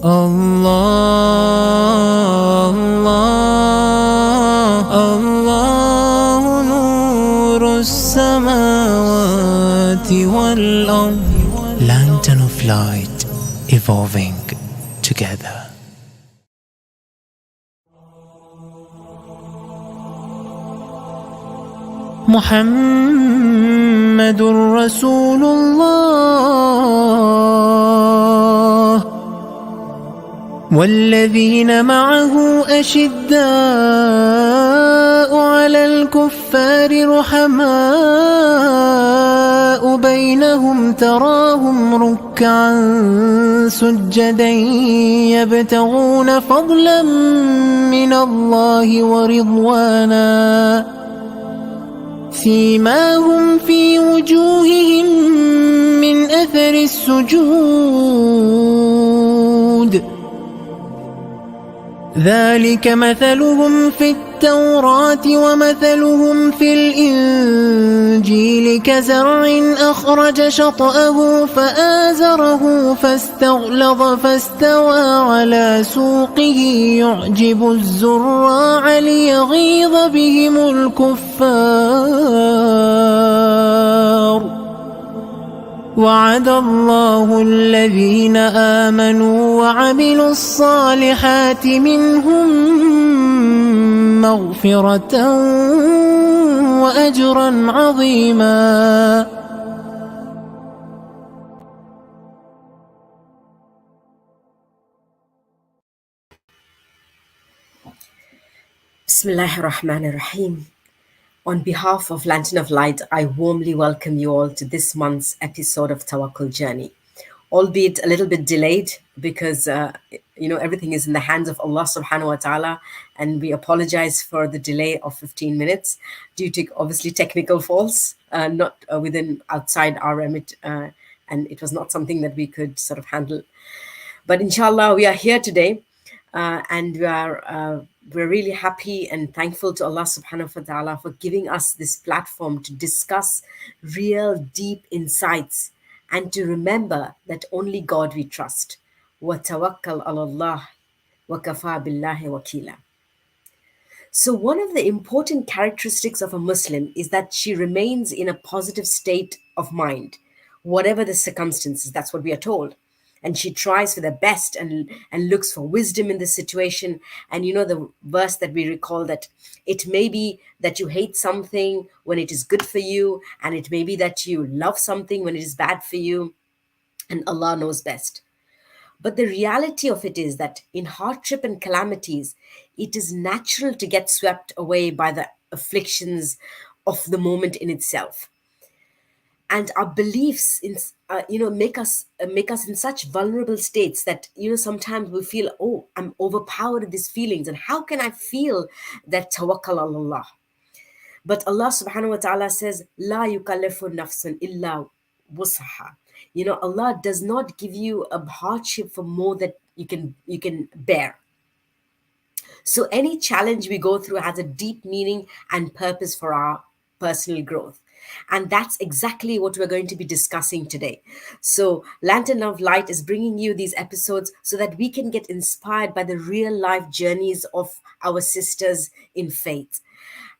الله الله الله نور السماوات والأرض. Lantern of light evolving together. محمد رسول الله والذين معه أشداء على الكفار رحماء بينهم تراهم ركعا سجدا يبتغون فضلا من الله ورضوانا سيماهم في وجوههم من أثر السجود ذلك مثلهم في التوراة ومثلهم في الإنجيل كزرع أخرج شطأه فآزره فاستغلظ فاستوى على سوقه يعجب الزراع ليغيظ بهم الكفار وعد الله الذين آمنوا وعملوا الصالحات منهم مغفرة وأجرا عظيما. Bismillahir Rahmanir Rahim. On behalf of Lantern of Light, I warmly welcome you all to this month's episode of Tawakkul Journey, albeit a little bit delayed because, everything is in the hands of Allah subhanahu wa ta'ala, and we apologize for the delay of 15 minutes due to obviously technical faults, not outside our remit, and it was not something that we could sort of handle. But inshallah, we are here today, and we're really happy and thankful to Allah subhanahu wa ta'ala for giving us this platform to discuss real deep insights and to remember that only God we trust. Wa tawakkal ala Allah wa kafa billahi wakila. So one of the important characteristics of a Muslim is that she remains in a positive state of mind, whatever the circumstances. That's what we are told. And she tries for the best and looks for wisdom in the situation. And the verse that we recall, that it may be that you hate something when it is good for you, and it may be that you love something when it is bad for you, and Allah knows best. But the reality of it is that in hardship and calamities, it is natural to get swept away by the afflictions of the moment in itself. And our beliefs make us in such vulnerable states that sometimes we feel, oh, I'm overpowered with these feelings, and how can I feel that tawakkal ala Allah? But Allah subhanahu wa ta'ala says, la yukallifu nafsan illa wusaha. Allah does not give you a hardship for more that you can bear. So any challenge we go through has a deep meaning and purpose for our personal growth. And that's exactly what we're going to be discussing today. So Lantern of Light is bringing you these episodes so that we can get inspired by the real life journeys of our sisters in faith.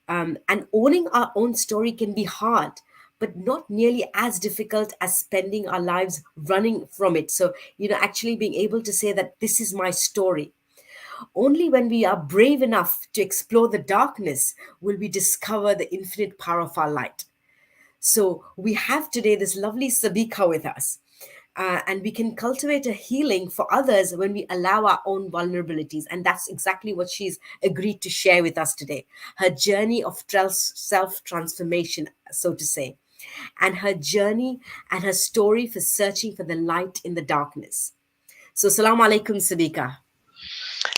And owning our own story can be hard, but not nearly as difficult as spending our lives running from it. So, actually being able to say that this is my story. Only when we are brave enough to explore the darkness will we discover the infinite power of our light. So we have today this lovely Sabika with us. And we can cultivate a healing for others when we allow our own vulnerabilities. And that's exactly what she's agreed to share with us today. Her journey of self-transformation, so to say. And her journey and her story for searching for the light in the darkness. So, Assalamu alaikum, Sabika.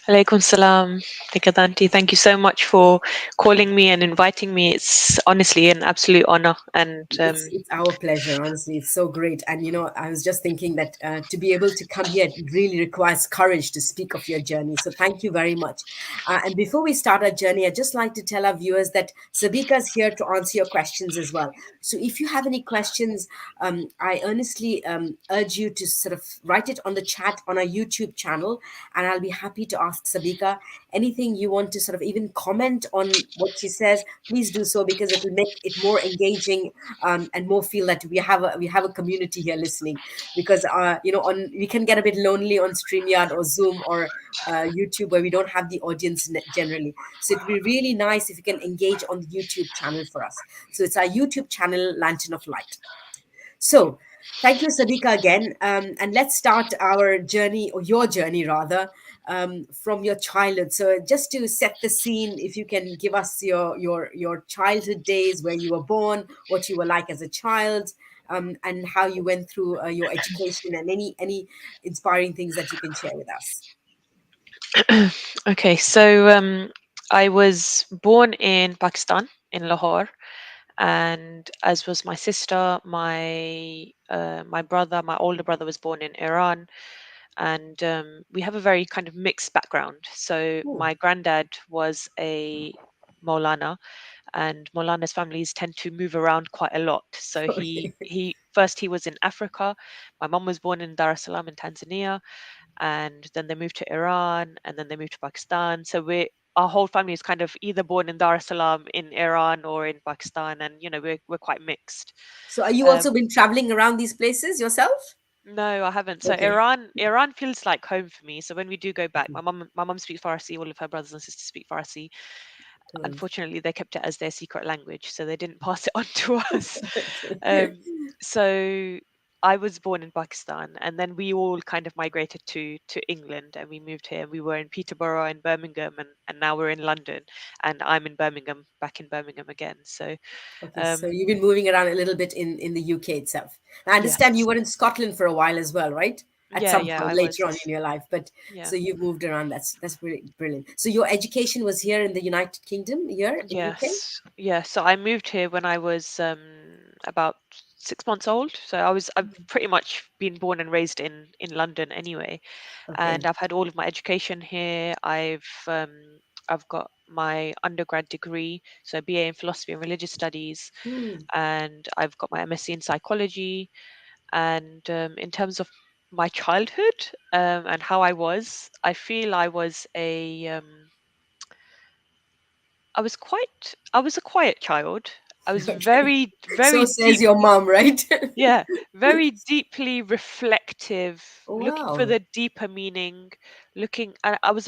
Alaikum salam, Nikhat. Thank you so much for calling me and inviting me. It's honestly an absolute honor. And It's our pleasure, honestly. It's so great. And I was just thinking that to be able to come here, it really requires courage to speak of your journey. So thank you very much. And before we start our journey, I'd just like to tell our viewers that Sabika is here to answer your questions as well. So if you have any questions, I earnestly urge you to sort of write it on the chat on our YouTube channel, and I'll be happy to ask Sabika anything you want to sort of even comment on what she says. Please do so, because it will make it more engaging, and more feel that we have a community here listening. Because on we can get a bit lonely on StreamYard or Zoom or YouTube, where we don't have the audience generally. So it'd be really nice if you can engage on the YouTube channel for us. So it's our YouTube channel, Lantern of Light. So, thank you, Sabika, again. And let's start our journey, or your journey rather, from your childhood. So, just to set the scene, if you can give us your childhood days, where you were born, what you were like as a child, and how you went through your education, and any inspiring things that you can share with us. okay, so I was born in Pakistan, in Lahore, and as was my sister, my brother, my older brother was born in Iran, and we have a very kind of mixed background. So Oh, my granddad was a Maulana, and Maulana's families tend to move around quite a lot. So he okay. he first he was in Africa. My mum was born in Dar es Salaam in Tanzania, and then they moved to Iran, and then they moved to Pakistan. So our whole family is kind of either born in Dar es Salaam, in Iran, or in Pakistan, and we're quite mixed. So, are you also Um, been traveling around these places yourself? no, I haven't. So Okay. Iran feels like home for me. So when we do go back, my mum speaks Farsi. All of her brothers and sisters speak Farsi. Good. Unfortunately, they kept it as their secret language, so they didn't pass it on to us. Okay. Um, so I was born in Pakistan, and then we all kind of migrated to England, and we moved here. We were in Peterborough and Birmingham, and now we're in London, and I'm in Birmingham, back in Birmingham again. So Okay, so um, you've been moving around a little bit in the UK itself. I understand you yes, were in Scotland for a while as well, right? At yeah, some yeah, point I later on was, in your life, but yeah. so you've moved around. That's really brilliant. So your education was here in the United Kingdom, here in UK. Yes, yes. So I moved here when I was about 6 months old. So I've pretty much been born and raised in London anyway, Okay. and I've had all of my education here. I've got my undergrad degree, so BA in philosophy and religious studies, Hmm. and I've got my MSc in psychology. And in terms of my childhood and how I feel I was a quiet child. I was Okay. very, So very says your mom, right? yeah, very deeply reflective, Oh, looking for wow. the deeper meaning, I was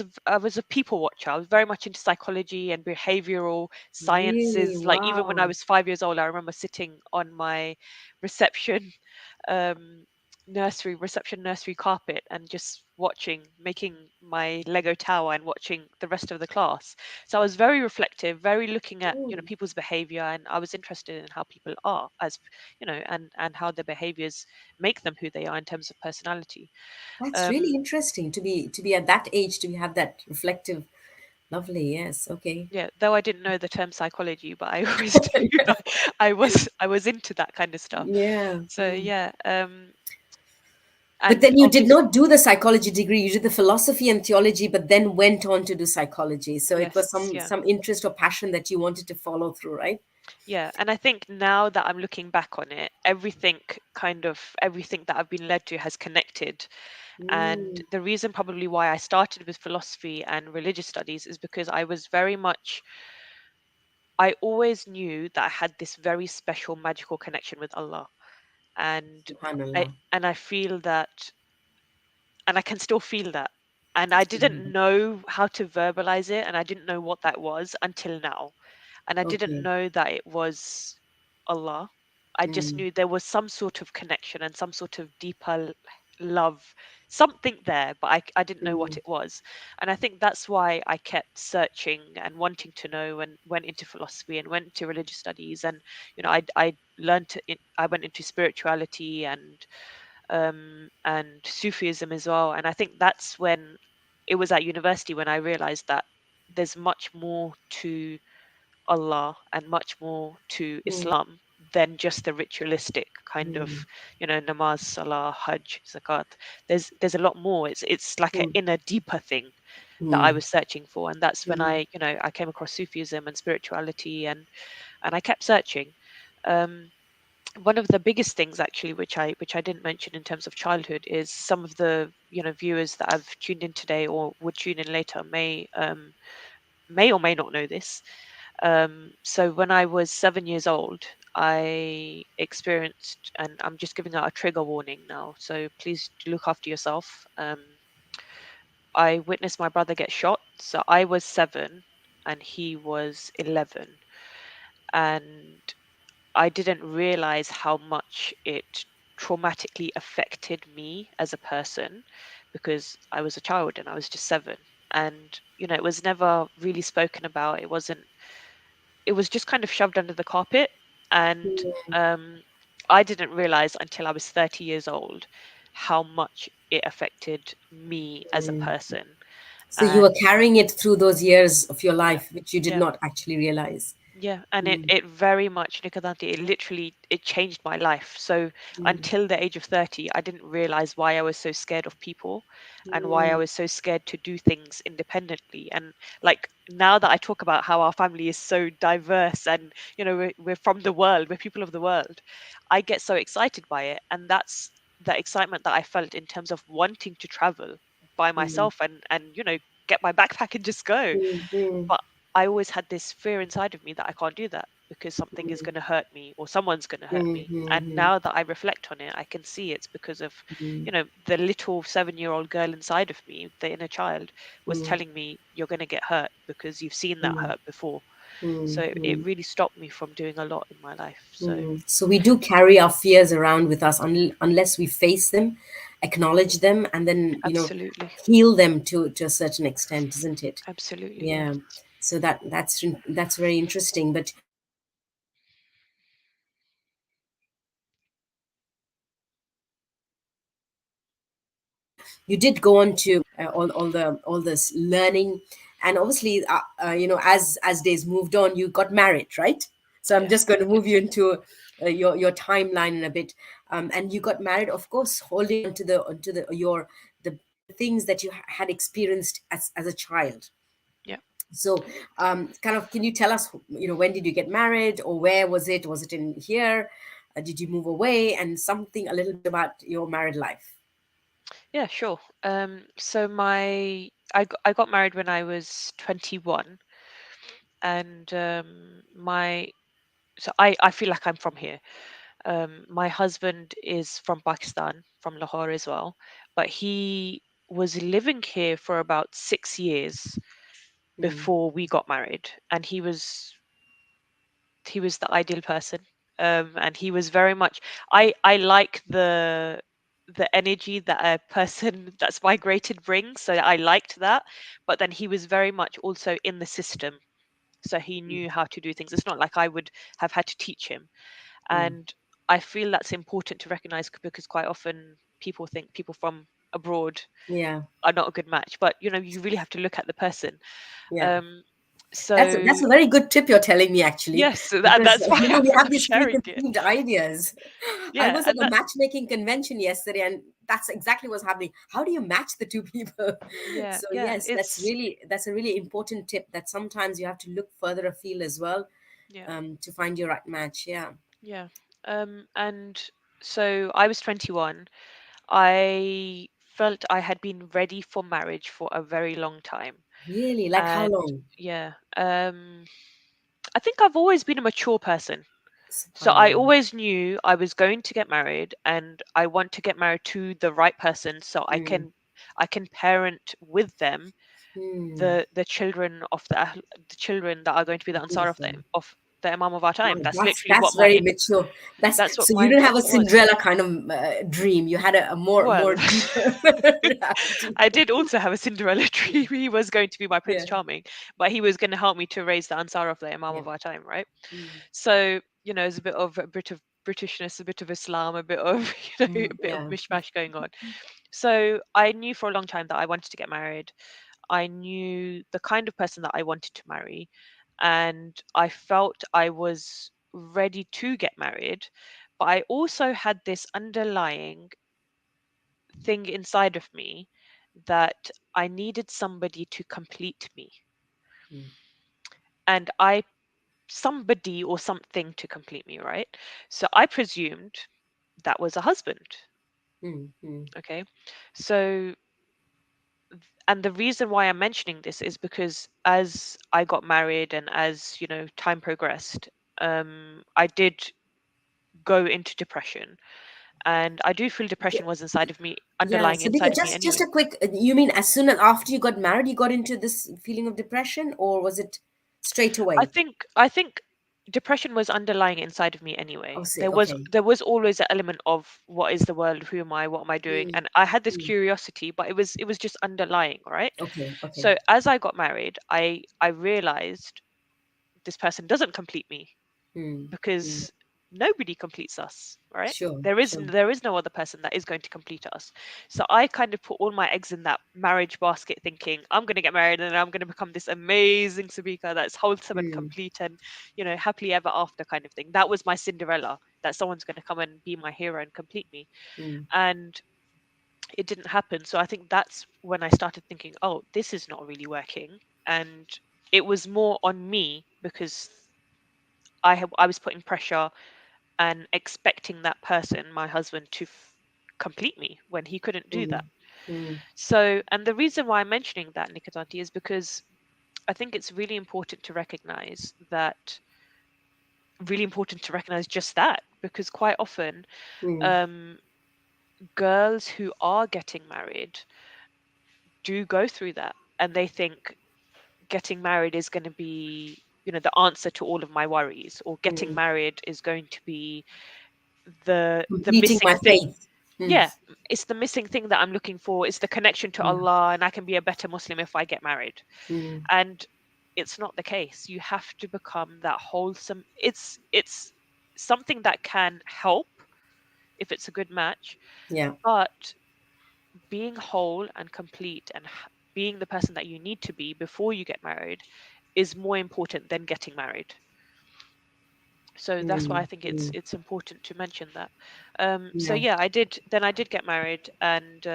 a people watcher. I was very much into psychology and behavioral Really? sciences. Like even when I Wow. was 5 years old, I remember sitting on my reception um reception nursery carpet and just making my Lego tower and watching the rest of the class. So I was very reflective, very looking at, Hmm. people's behavior, and I was interested in how people are as and how their behaviors make them who they are in terms of personality. That's really um interesting to be at that age, to have that reflective. Lovely. Yes. Okay. yeah, though I didn't know the term psychology, but I always knew that I was into that kind of stuff. Yeah. So yeah, But and then you did obviously, not do the psychology degree. You did the philosophy and theology, but then went on to do psychology. So it was yes, some yeah. some interest or passion that you wanted to follow through, right? Yeah, and I think now that I'm looking back on it, everything that I've been led to has connected. And Mm, the reason probably why I started with philosophy and religious studies is because I always knew that I had this very special magical connection with Allah. And subhanallah. I feel that, and I can still feel that. And I didn't know how to verbalize it, and I didn't know what that was until now. And I didn't Okay. know that it was Allah. I just Mm, knew there was some sort of connection and some sort of deeper love, something there, but I didn't know what mm, it was. And I think that's why I kept searching and wanting to know, and went into philosophy and went into religious studies. And I I went into spirituality and Sufism as well. And I think that's when it was at university when I realized that there's much more to Allah and much more to mm, Islam than just the ritualistic kind of, mm, namaz, salah, hajj, zakat. There's a lot more. It's like an mm, inner, deeper thing that I mm, was searching for, and that's when mm, I came across Sufism and spirituality, and I kept searching. Um, One of the biggest things actually, which I didn't mention in terms of childhood, is some of the viewers that have tuned in today or would tune in later may or may not know this. So when I was 7 years old, I experienced, and I'm just giving out a trigger warning now, so please do look after yourself. I witnessed my brother get shot. So I was 7 and he was 11. And I didn't realize how much it traumatically affected me as a person because I was a child and I was just 7. And, it was never really spoken about. It was just kind of shoved under the carpet. And mm, I didn't realize until I was 30 years old how much it affected me as a mm. person. So you were And carrying it through those years of your yeah, life, which you did yeah. not actually realize. Yeah, and it Mm, it very much, Nikadante, it changed my life. So mm, until the age of 30, I didn't realize why I was so scared of people and why I mm, was so scared to do things independently. And like now that I talk about how our family is so diverse and we're from the world, we're people of the world, I get so excited by it. And that's the excitement that I felt in terms of wanting to travel by mm, myself and get my backpack and just go. mm, mm, But I always had this fear inside of me that I can't do that because something is mm, going to hurt me or someone's going to hurt mm, me. And mm, now that I reflect on it, I can see it's because of, mm, the little 7-year-old girl inside of me, the inner child, was mm, telling me, you're going to get hurt because you've seen that mm, hurt before. mm, So it mm. really stopped me from doing a lot in my life. So So we do carry our fears around with us unless we face them, acknowledge them, and then absolutely, heal them to a certain extent, isn't it? absolutely, Yeah. yes. So that's very interesting. But you did go on to all this learning, and obviously, as days moved on, you got married, right? So I'm just Yes, going to I did. move you into your timeline in a bit. And you got married, of course, holding onto the things that you had experienced as a child. Yeah. So, kind of, can you tell us, when did you get married, or where was it? Was it in here? Did you move away? And something a little bit about your married life. Yeah, sure. So I got married when I was 21, and I feel like I'm from here. My husband is from Pakistan, from Lahore as well, but he was living here for about 6 years Mm, before we got married, and he was the ideal person. And he was very much, I like the energy that a person that's migrated brings, so I liked that. But then he was very much also in the system, so he knew how to do things. It's not like I would have had to teach him. mm. And I feel that's important to recognize because quite often people think people from abroad Yeah, are not a good match, but you really have to look at the person. yeah. um That's so a very good tip you're telling me, actually, yes, so because that's why we have I'm these sharing it. preconceived ideas. I Yeah, was at and a that, matchmaking convention yesterday, and that's exactly what's happening. How do you match the two people? yeah, So yeah, yes, that's a really important tip, that sometimes you have to look further afield as well, yeah, to find your right match. Yeah. yeah. And so I was 21. I felt I had been ready for marriage for a very long time. Really, like how And long? yeah, I think I've always been a mature person. So I Subhanallah. always knew I was going to get married, and I want to get married to the right person so Mm. I can parent with them Hmm. the children of the children that are going to be the Ansar Beautiful. of the Imam of our time. Wow, That's that's literally that's what my very mature. That's that's what so my you didn't have a intention was. Cinderella kind of dream. You had a Well, more deeper reality. I did also have a Cinderella dream. He was going to be my Prince Yeah, Charming, but he was going to help me to raise the Ansar of the Imam yeah. of our time, right? Mm, So, there's a bit of Britishness, a bit of Islam, a bit of, a bit of yeah. mishmash going on. So I knew for a long time that I wanted to get married. I knew the kind of person that I wanted to marry, and I felt I was ready to get married. But I also had this underlying thing inside of me that I needed somebody to complete me. Mm, And I somebody or something to complete me, right? So I presumed that was a husband. mm, mm. Okay. So, and the reason why I'm mentioning this is because as I got married and as, time progressed, I did go into depression. And I do feel depression was inside of me, Yeah, underlying Sabika, inside of me just anyway. a quick. You mean as soon as after you got married, you got into this feeling of depression, or was it straight I away? think I think depression was underlying inside of me Oh, anyway. see, There okay. was always an element of what is the world, who am I, what am I doing? Mm, And I had this mm. curiosity, but it was just underlying, right? Okay, okay. So as I got married, I realized this person doesn't complete me Mm, mm. because nobody completes us, right? Sure, sure. There is no other person that is going to complete us. So I kind of put all my eggs in that marriage basket, thinking I'm going to get married and I'm going to become this amazing Sabika that's wholesome and Mm, complete and happily ever after kind of thing. That was my Cinderella, that someone's going to come and be my hero and complete me. mm, And it didn't happen. So I think that's when I started thinking, oh, this is not really working. And it was more on me because I was putting pressure and expecting that person, my husband, to complete me when he couldn't do mm, that. mm, So, and the reason why I'm mentioning that, Nikhat, is because I think it's really important to recognize just that, because quite often, mm, um, girls who are getting married do go through that, and they think getting married is going to be, the answer to all of my worries, or getting mm. married is going to be the Completing missing my thing. faith. Mm, Yeah, it's the missing thing that I'm looking for. It's the connection to mm, Allah, and I can be a better Muslim if I get married. mm. And it's not the case. You have to become that wholesome. It's something that can help if it's a good match, Yeah. but being whole and complete and being the person that you need to be before you get married is more important than getting married. So that's why I Mm, think it's mm. it's important to mention that. So Yeah. yeah, I did get married, and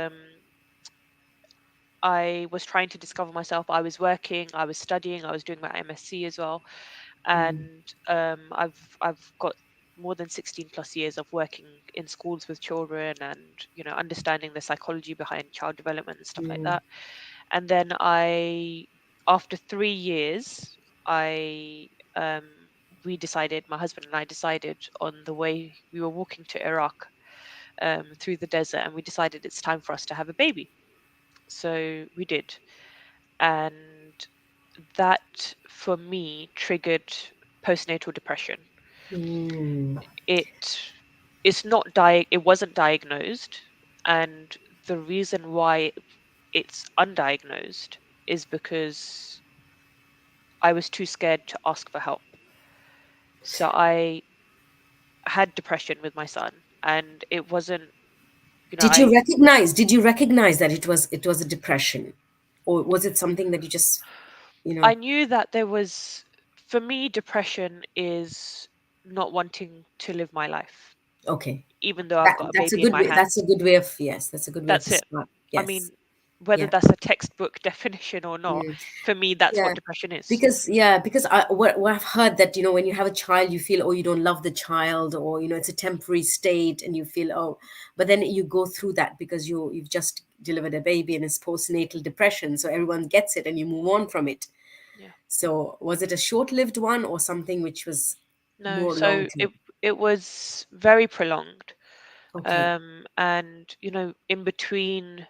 I was trying to discover myself. I was working, I was studying, I was doing my MSc as well, Mm, and I've got more than 16 plus years of working in schools with children, and understanding the psychology behind child development and stuff like mm, that. And then after 3 years, I we decided, my husband and I decided, on the way we were walking to Iraq, through the desert, and we decided it's time for us to have a baby. So we did, and that for me triggered postnatal depression. mm. It it wasn't diagnosed, and the reason why it's undiagnosed is because I was too scared to ask for help. So I had depression with my son, and it wasn't, I Did you recognize that it was a depression, or was it something that you just, you I know? knew that there was, for me, depression is not wanting to live my life, Okay. even though I've That got a that's a baby in good my way. That's a hands. good way of, yes. That's a good way of That's it. describing. I Yes. mean, whether Yeah. that's a textbook definition or not, Mm. for me, that's what Yeah. depression is. Because what I've heard, that when you have a child, you feel, oh, you don't love the child, or it's a temporary state, and you feel, oh, but then you go through that because you've just delivered a baby and it's postnatal depression, so everyone gets it and you move on from it. Yeah. So was it a short-lived one, or something which was No, more long so term? it was very prolonged. Okay. And in between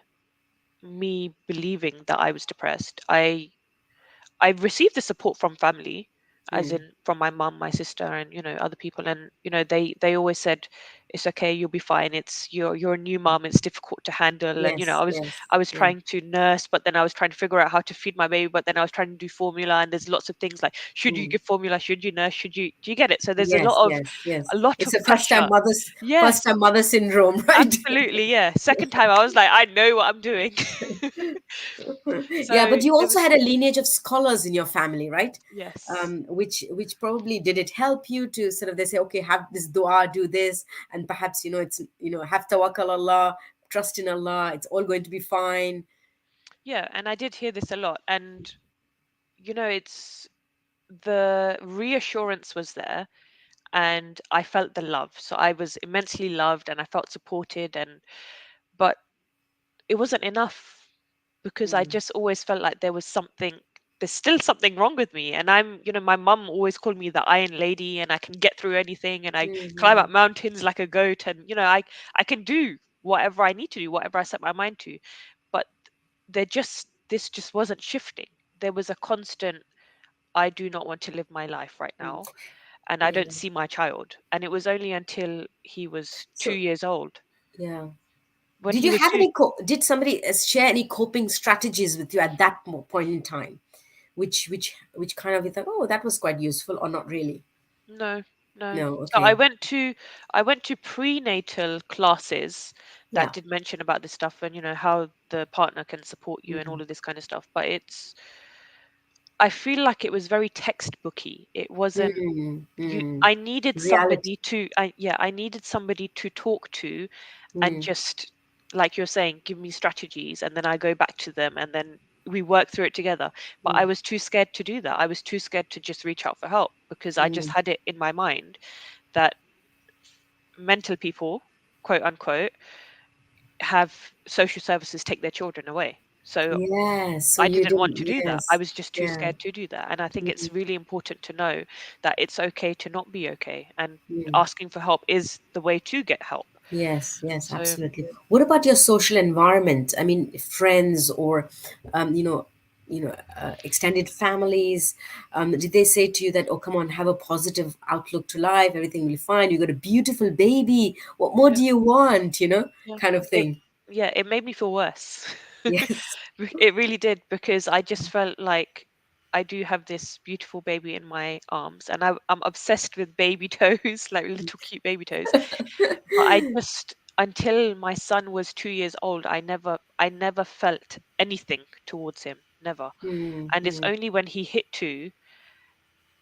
me believing that I was depressed, I received the support from family, as Mm, in from my mum, my sister, and other people, and they always said, it's okay, you'll be fine, it's you're a new mom, it's difficult to handle. And Yes, yes, I was yeah. trying to nurse, but then I was trying to figure out how to feed my baby, but then I was trying to do formula, and there's lots of things like, should you Mm. give formula, should you nurse, should you, do you get it? So there's Yes, yes, yes. a lot It's of a pressure. first Yes, time mother syndrome, right? absolutely, yeah. Second time I was like, I know what I'm doing. Yeah, So but you there also was, had a lineage of scholars in your family, right? yes. Which probably did it help you to sort of, they say, okay, have this dua, do this, and perhaps it's have tawakkal Allah, trust in Allah, it's all going to be fine. Yeah, and I did hear this a lot. And it's, the reassurance was there, and I felt the love. So I was immensely loved and I felt supported. And but it wasn't enough, because I Mm, just always felt like there's still something wrong with me. And my mum always called me the Iron Lady, and I can get through anything, and I climb mhm. up mountains like a goat, and I can do whatever I need to do, whatever I set my mind to. But this just wasn't shifting. There was a constant, I do not want to live my life right Mm. now, and I don't Yeah. see my child. And it was only until he was two So, years old. yeah. When Did he you was have two, any did somebody share any coping strategies with you at that point in time, which kind of you thought, oh, that was quite useful, or not really? no, no. No, So okay. I went to prenatal classes that Yeah. did mention about this stuff, and how the partner can support you and all Mm, of this kind of stuff. But I feel like it was very textbooky. It wasn't you. mm. I needed Reality. somebody to, I needed somebody to talk to, and Mm, just, like you're saying, give me strategies, and then I go back to them, and then we work through it together. But I mm, was too scared to do that. I was too scared to just reach out for help, because I just mm. had it in my mind that mental people, quote unquote, have social services take their children away. So Yes. So I you didn't want didn't. to do that. I Yes. was just too Yeah. scared to do that. And I think it's Mm, really important to know that it's okay to not be okay. And mm. asking for help is the way to get help. Yes, yes, So, absolutely. What about your social environment? I mean, friends or, extended families. Did they say to you that, oh, come on, have a positive outlook to life, everything will be fine. You got a beautiful baby. What more yeah, do you want? yeah. Kind of It, thing. yeah, it made me feel worse. Yes. It really did, because I just felt like I do have this beautiful baby in my arms, and I'm obsessed with baby toes, like little cute baby toes. But I just, until my son was 2 years old, I never felt anything towards him, never. Mm, And it's mm, only when he hit two,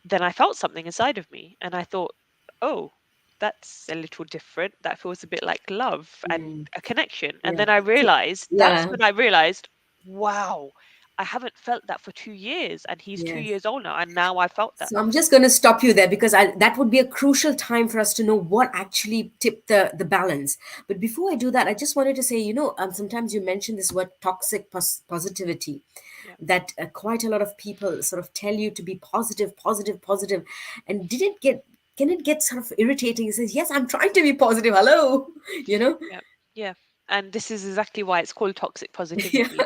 then I felt something inside of me, and I thought, oh, that's a little different. That feels a bit like love and mm. a connection. And Yeah. then I So, realized, that's yeah. when I realized, wow, I haven't felt that for 2 years, and he's two Yes. years old now, and now I felt that. So I'm just going to stop you there because that would be a crucial time for us to know what actually tipped the balance. But before I do that, I just wanted to say, sometimes you mention this word toxic positivity, Yeah, that quite a lot of people sort of tell you to be positive, positive, positive. And can it get sort of irritating? It says, yes, I'm trying to be positive. Hello, you know? yeah, yeah. And this is exactly why it's called toxic Yeah. positivity,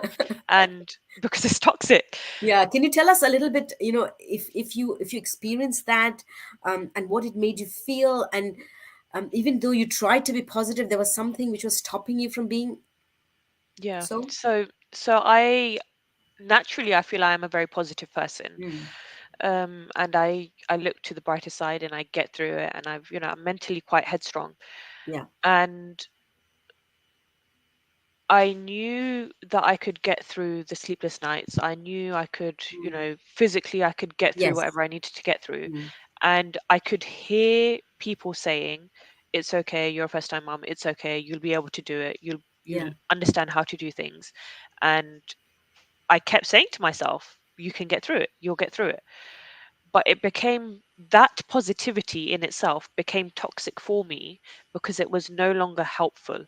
and because it's toxic. Yeah, can you tell us a little bit, if you experienced that, and what it made you feel, and even though you tried to be positive, there was something which was stopping you from being Yeah. so. So I naturally, I feel I am a very positive person. Mm, And I look to the brighter side, and I get through it, and I'm mentally quite headstrong. yeah. And I knew that I could get through the sleepless nights. I knew I could, Mm, physically I could get through yes. whatever I needed to get through. Mm, And I could hear people saying, it's okay, you're a first time mom, it's okay, you'll be able to do it, you'll yeah. understand how to do things. And I kept saying to myself, you can get through it, you'll get through it. But it became, that positivity in itself became toxic for me, because it was no longer helpful.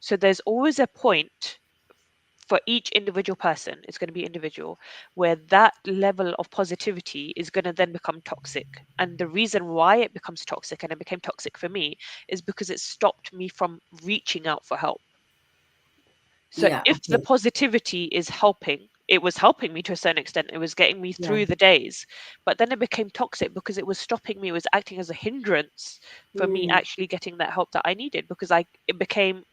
So there's always a point for each individual person, it's going to be individual, where that level of positivity is going to then become toxic. And the reason why it becomes toxic, and it became toxic for me, is because it stopped me from reaching out for help. So Yeah. if the Okay. positivity is helping, it was helping me to a certain extent. It was getting me Yeah. through the days. But then it became toxic because it was stopping me, it was acting as a hindrance for me Mm, actually getting that help that I needed, because I it became,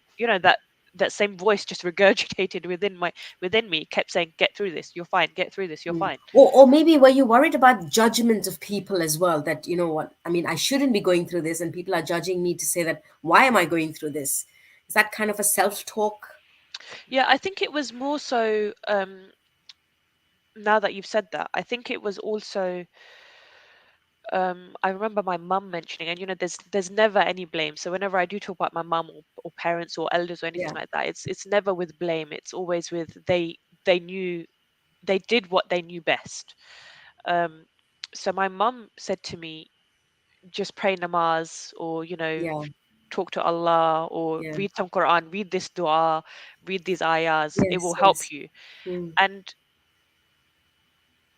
that same voice just regurgitated within me, kept saying, get through this, you're fine, get through this, you're mm. fine. Or maybe were you worried about judgment of people as well? That, you know what, I mean, I shouldn't be going through this, and people are judging me to say that, why am I going through this? Is that kind of a self talk? Yeah, I think it was more so, now that you've said that, I think it was also, I remember my mum mentioning, and there's never any blame. So whenever I do talk about my mum, or parents or elders or anything Yeah. like that, it's never with blame. It's always with, they knew, they did what they knew best. Um, so my mum said to me, just pray namaz, or Yeah. talk to Allah, or Yeah. read some Quran, read this dua, read these ayahs. It will Yes. help Yes. you. Mm. And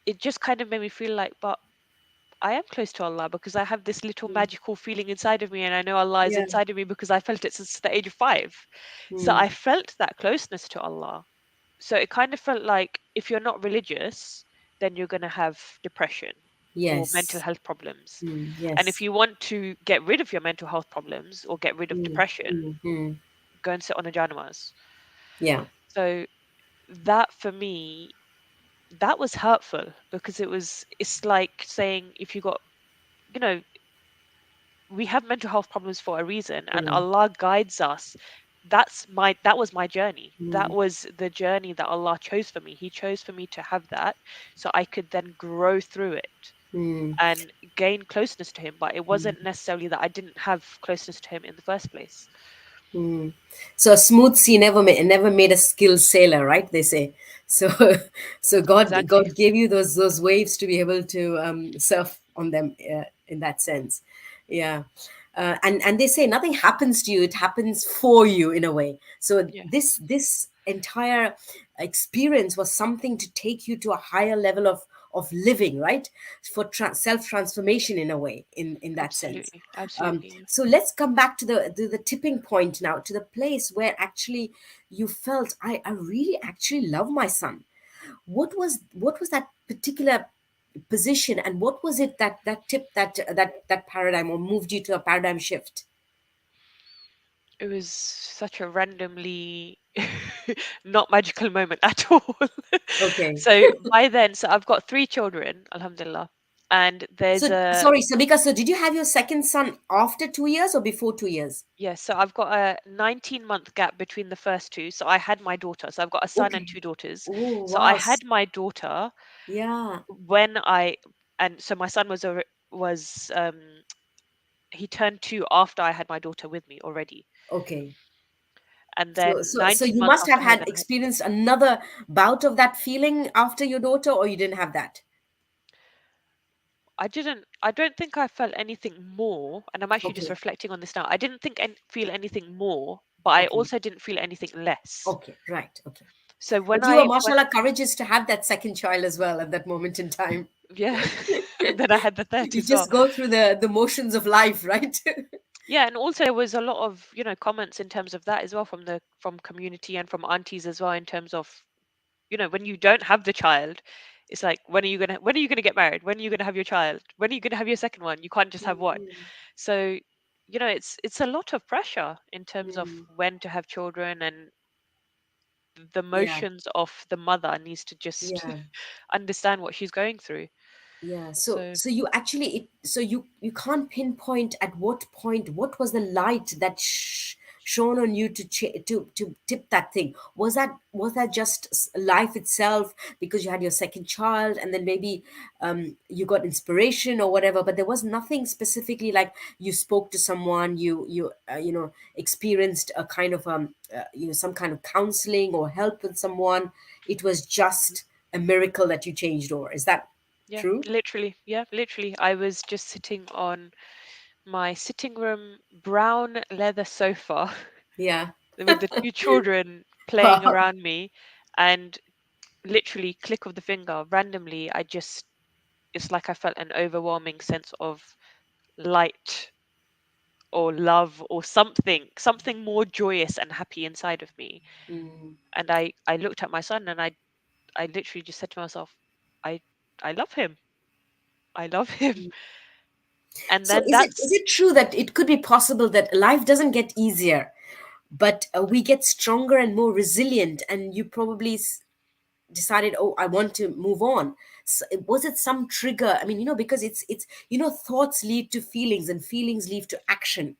it just kind of made me feel like, but I am close to Allah because I have this little Mm. magical feeling inside of me, and I know Allah is Yeah. inside of me because I felt it since the age of 5. So Mm. I felt that closeness to Allah. So it kind of felt like, if you're not religious, then you're going to have depression or mental Yes. health problems. Mm. And if Yes. you want to get rid of your mental health problems or get rid of Mm. depression, Mm. Mm. go and sit on a janamaz. Yeah. So that for me, that was hurtful, because it's like saying, if you got, you know, we have mental health problems for a reason, and Yeah. Allah guides us. That was my journey. That Mm. was the journey that Allah chose for me. He chose for me to have that, so I could then grow through it Mm. and gain closeness to him. But it Mm. wasn't necessarily that I didn't have closeness to him in the first place. Mm. So a smooth sea never made a skilled sailor, right? They say. So so Exactly. God gave you those waves to be able to surf on them, in that sense. Yeah. And they say nothing happens to you; it happens for you in a way. So Yeah, this entire experience was something to take you to a higher level of living, right? For self transformation in a way, in that sense. absolutely, absolutely. Yeah. So let's come back to the tipping point now, to the place where actually you felt, I really actually love my son. What was that particular position, and what was it that tipped that paradigm, or moved you to a paradigm shift? It was such a randomly not magical moment at all. Okay. So by then, so I've got 3 children, alhamdulillah, and So there's a sorry, Sabika. So did you have your second son after 2 years or before 2 years? yeah, so I've got a 19-month gap between the first two. So I had my daughter. So I've got a son and Okay. 2 daughters. Oh So I wow. had my daughter Yeah. when I and so my son was he turned 2 after I had my daughter with me already. Okay. And So, then so 19 you months must have after her, had then I had experienced another bout of that feeling after your daughter, or you didn't have that? I don't think I felt anything more, and I'm actually just Okay, reflecting on this now. I didn't feel anything more, but I okay, also didn't feel anything less. okay, right, okay. So when But you were, when mashallah, courageous to have that second child as well at that moment in time. yeah, and then I had the third You as well. just go through the motions of life, right? Yeah, and also there was a lot of, comments in terms of that as well, from community and from aunties as well, in terms of, when you don't have the child, it's like, when are you gonna get married? When are you gonna have your child? When are you gonna have your second one? You can't just have one. Mm, So, it's a lot of pressure in terms of mm, when to have children, and the yeah, motions of the mother needs to just yeah. understand what she's going through. Yeah, so So so you actually so you can't pinpoint at what point, what was the light that shone on you to to tip that thing? Was that just life itself, because you had your second child, and then maybe you got inspiration or whatever, but there was nothing specifically like you spoke to someone, you experienced a kind of some kind of counseling or help with someone. It was just a miracle that you changed over. Is that yeah, true? literally, yeah, literally. I was just sitting on my sitting room brown leather sofa Yeah. with the 2 children playing Wow. around me, and literally click of the finger, randomly, it's like I felt an overwhelming sense of light or love or something more joyous and happy inside of me. Mm, And I looked at my son, and I I literally just said to myself, I I love him. I love him. And So then is that's it true that it could be possible that life doesn't get easier, but we get stronger and more resilient, and you probably decided, oh, I want to move on. So, was it some trigger? I mean, because it's thoughts lead to feelings, and feelings lead to action.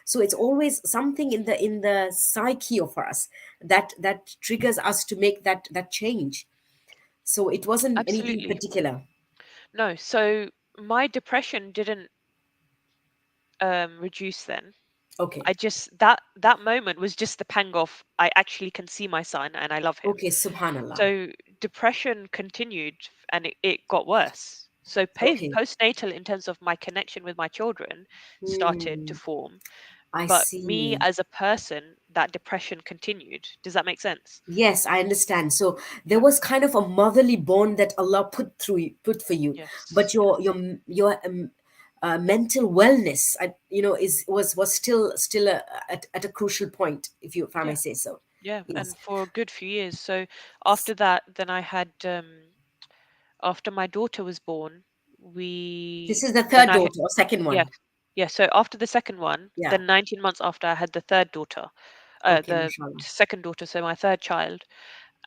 So it's always something in the psyche of us that triggers us to make that change. So it wasn't anything absolutely particular. no. So my depression didn't reduce then. Okay. I just that moment was just the pang of I actually can see my son and I love him. Okay, subhanallah. So depression continued and it got worse. So Okay. postnatal, in terms of my connection with my children, started to Hmm. form. I But me see. as a person, that depression continued. Does that make sense? Yes, I understand. So there Yeah. was kind of a motherly bond that Allah put for you, but Yes. your Yes. mental wellness, was still at a crucial point, if I may Yeah. say so. Yeah. Yes. And for a good few years. So after that, then I had after my daughter was born, This we is the then third I daughter or second yes. one? Yeah. So after the second one, Yeah. then 19 months after I had the third daughter, Okay, the mashallah. second daughter, so my third child.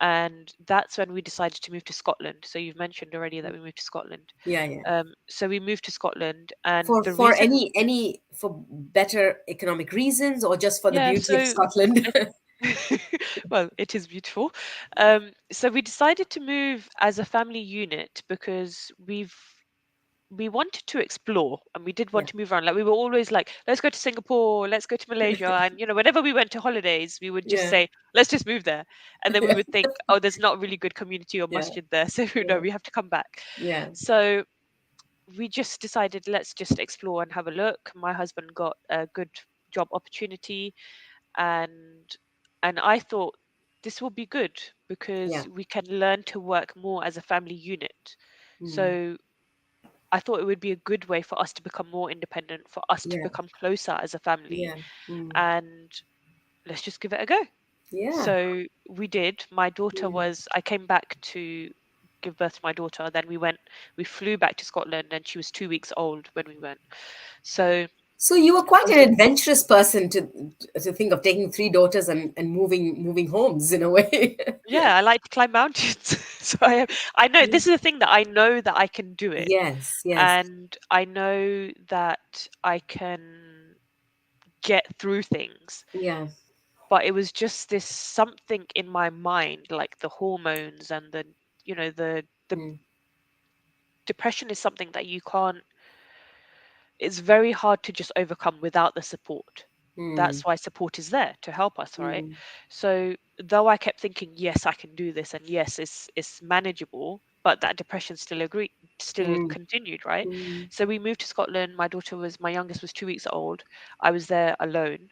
And that's when we decided to move to Scotland. So you've mentioned already that we moved to Scotland. Yeah, yeah. So we moved to Scotland, and For the for reason, any for better economic reasons, or just for the yeah, beauty of so Scotland? it, well, it is beautiful. So we decided to move as a family unit because we wanted to explore and we did want Yeah. to move around. Like we were always like, let's go to Singapore, let's go to Malaysia. And whenever we went to holidays, we would just Yeah. say, let's just move there. And then we would think, oh, there's not really good community or Yeah. masjid there. So no, Yeah. we have to come back. Yeah. So we just decided, let's just explore and have a look. My husband got a good job opportunity, and I thought this will be good Yeah. because we can learn to work more as a family unit. Mm. So I thought it would be a good way for us to become more independent, for us to Yeah. become closer as a family, Yeah. Mm. and let's just give it a go. Yeah. So we did. My daughter Mm. was, I came back to give birth to my daughter. Then we flew back to Scotland, and she was 2 weeks old when we went. So So you were I quite was an like, adventurous person to think of taking three daughters and moving homes in a way. yeah, I like to climb mountains. So I know this is the thing that I know that I can do it, Yes, yes. and I know that I can get through things. Yeah. But it was just this something in my mind, like the hormones and the Mm. depression is something that you can't, it's very hard to just overcome without the support. Mm. That's why support is there to help us, right? Mm. So though I kept thinking, yes, I can do this, and yes, it's manageable, but that depression still Mm. continued, right? Mm. So we moved to Scotland. My youngest was 2 weeks old. I was there alone,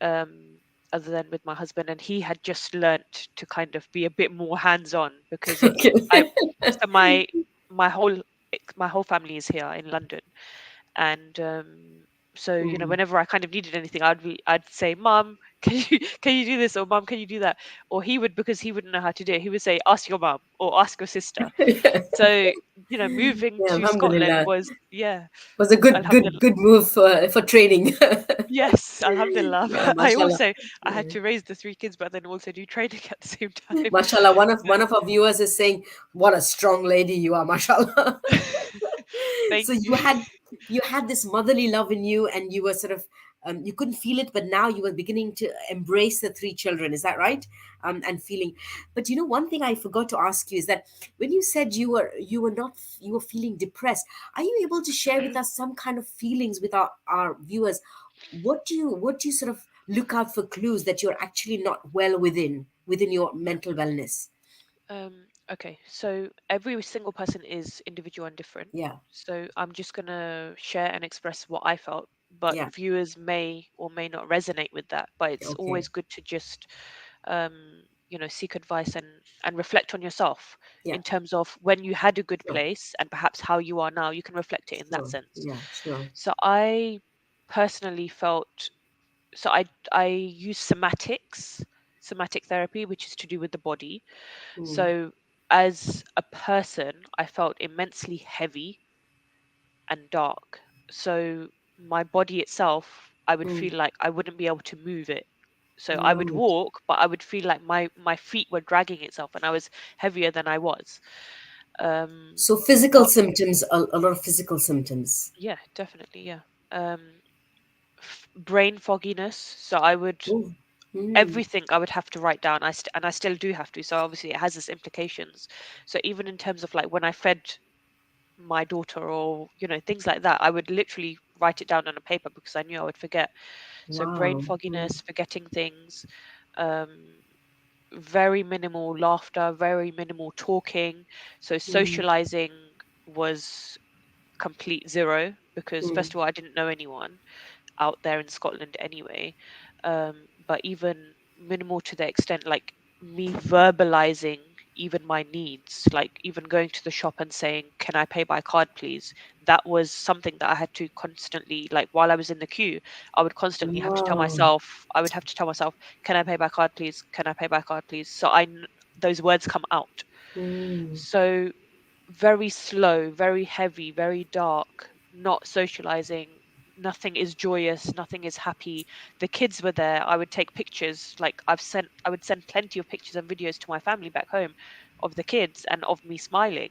um, other than with my husband, and he had just learnt to kind of be a bit more hands-on because Okay. I so my whole my whole family is here in London, and so Mm. whenever I kind of needed anything, I'd say, "Mom, can you do this?" or "Mom, can you do that?" Or he would, because he wouldn't know how to do it, he would say, "Ask your mom or ask your sister." So moving Yeah, to Scotland alhamdulillah. was, yeah, Was a alhamdulillah. good move for training. Yes, alhamdulillah. Yeah, I mashallah. also I had Yeah. to raise the three kids, but then also do training at the same time. Mashallah, one Um, of our viewers is saying, "What a strong lady you are, mashallah." Thank So you. you had this motherly love in you, and you were sort of you couldn't feel it, but now you were beginning to embrace the three children. Is that right? And feeling, but one thing I forgot to ask you is that when you said you were feeling depressed, are you able to share with us some kind of feelings with our viewers? What do you sort of look out for clues that you're actually not well within your mental wellness? Okay, so every single person is individual and different. Yeah, So I'm just gonna share and express what I felt, but yeah, viewers may or may not resonate with that. But it's okay, always good to just seek advice and reflect on yourself yeah, in terms of when you had a good sure, place and perhaps how you are now. You can reflect it in that sure, sense. yeah, sure. So I personally felt, so I use somatic therapy, which is to do with the body. Mm, So as a person, I felt immensely heavy and dark. So my body itself, I would Mm. feel like I wouldn't be able to move it. So I would Right. walk, but I would feel like my feet were dragging itself, and I was heavier than I was. Um, So physical but symptoms, a lot of physical symptoms. yeah, definitely, yeah. Um, Brain fogginess. So I would Oh. Mm. everything I would have to write down. And I still do have to. So obviously it has its implications. So even in terms of like when I fed my daughter or things like that, I would literally write it down on a paper because I knew I would forget. So brain Wow. Mm. fogginess, forgetting things, um, very minimal laughter, very minimal talking. So Mm. socializing was complete zero because Mm. first of all I didn't know anyone out there in Scotland anyway. But even minimal to the extent like me verbalizing even my needs, like even going to the shop and saying, "Can I pay by card, please?" That was something that I had to constantly, like while I was in the queue, I would constantly have to tell Wow. myself, "Can I pay by card, please? Can I pay by card, please?" So those words come out. Mm. So very slow, very heavy, very dark, not socializing. Nothing is joyous, nothing is happy. The kids were there. I would take pictures. Like I would send plenty of pictures and videos to my family back home of the kids and of me smiling.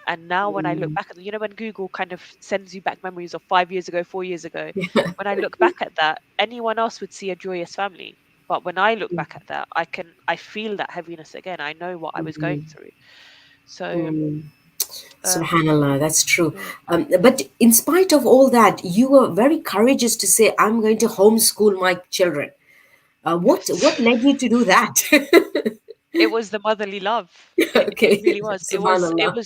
And now when I look Mm. back at when Google kind of sends you back memories of 5 years ago, 4 years ago, when I look back at that, anyone else would see a joyous family. But when I look back at that, I feel that heaviness again. I know what I was going Mm. through. So, Mm. um, Subhanallah, that's true. yeah. But in spite of all that, you were very courageous to say, "I'm going to homeschool my children." What Yes. led you to do that? It was the motherly love. It Okay, really was. Subhanallah.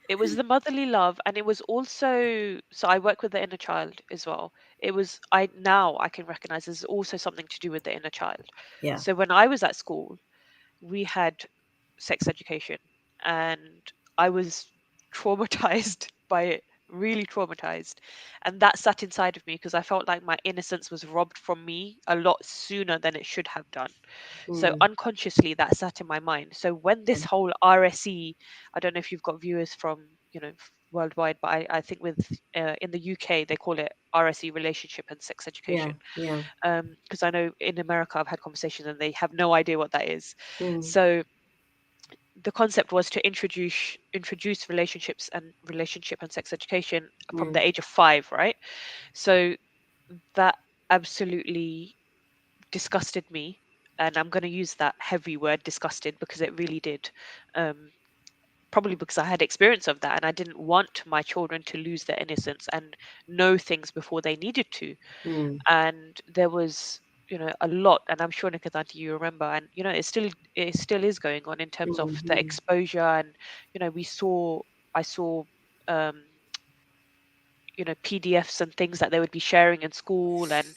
It was the motherly love, and it was also, so I work with the inner child as well. It was I Now I can recognize there's also something to do with the inner child. Yeah. So when I was at school, we had sex education, and I was traumatized by it, really traumatized. And that sat inside of me because I felt like my innocence was robbed from me a lot sooner than it should have done. So Mm. unconsciously that sat in my mind. So when this whole RSE, I don't know if you've got viewers from, worldwide, but I think with in the UK they call it RSE, relationship and sex Yeah. education. Yeah. Because I know in America I've had conversations and they have no idea what that is. Mm. So the concept was to introduce relationship and sex education from Mm. the age of 5, right? So that absolutely disgusted me, and I'm going to use that heavy word disgusted because it really did. um, Probably because I had experience of that and I didn't want my children to lose their innocence and know things before they needed to. Mm. And there was, a lot, and I'm sure Nikhat, you remember, and it still is going on in terms of the Mm. exposure. And we saw I saw um PDFs and things that they would be sharing in school, and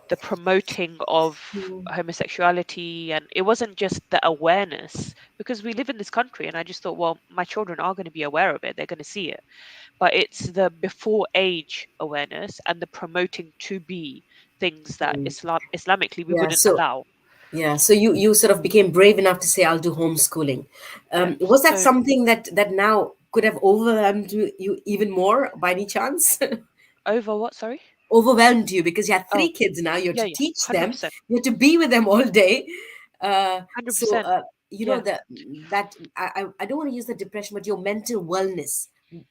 the promoting of Mm. homosexuality. And it wasn't just the awareness, because we live in this country, and I just thought, well, my children are going to be aware of it, they're going to see it. But it's the before age awareness and the promoting to be things that Mm. Islamically we Yeah. wouldn't So allow. yeah. So you sort of became brave enough to say, "I'll do homeschooling." Yeah. Was that So something that now could have overwhelmed you even more by any chance? over what? Sorry. Overwhelmed you because you had Oh, three kids now. You have yeah, to yeah, teach them. 100%. You have to be with them all day. So 100%. you know Yeah. that I don't want to use the depression, but your mental wellness.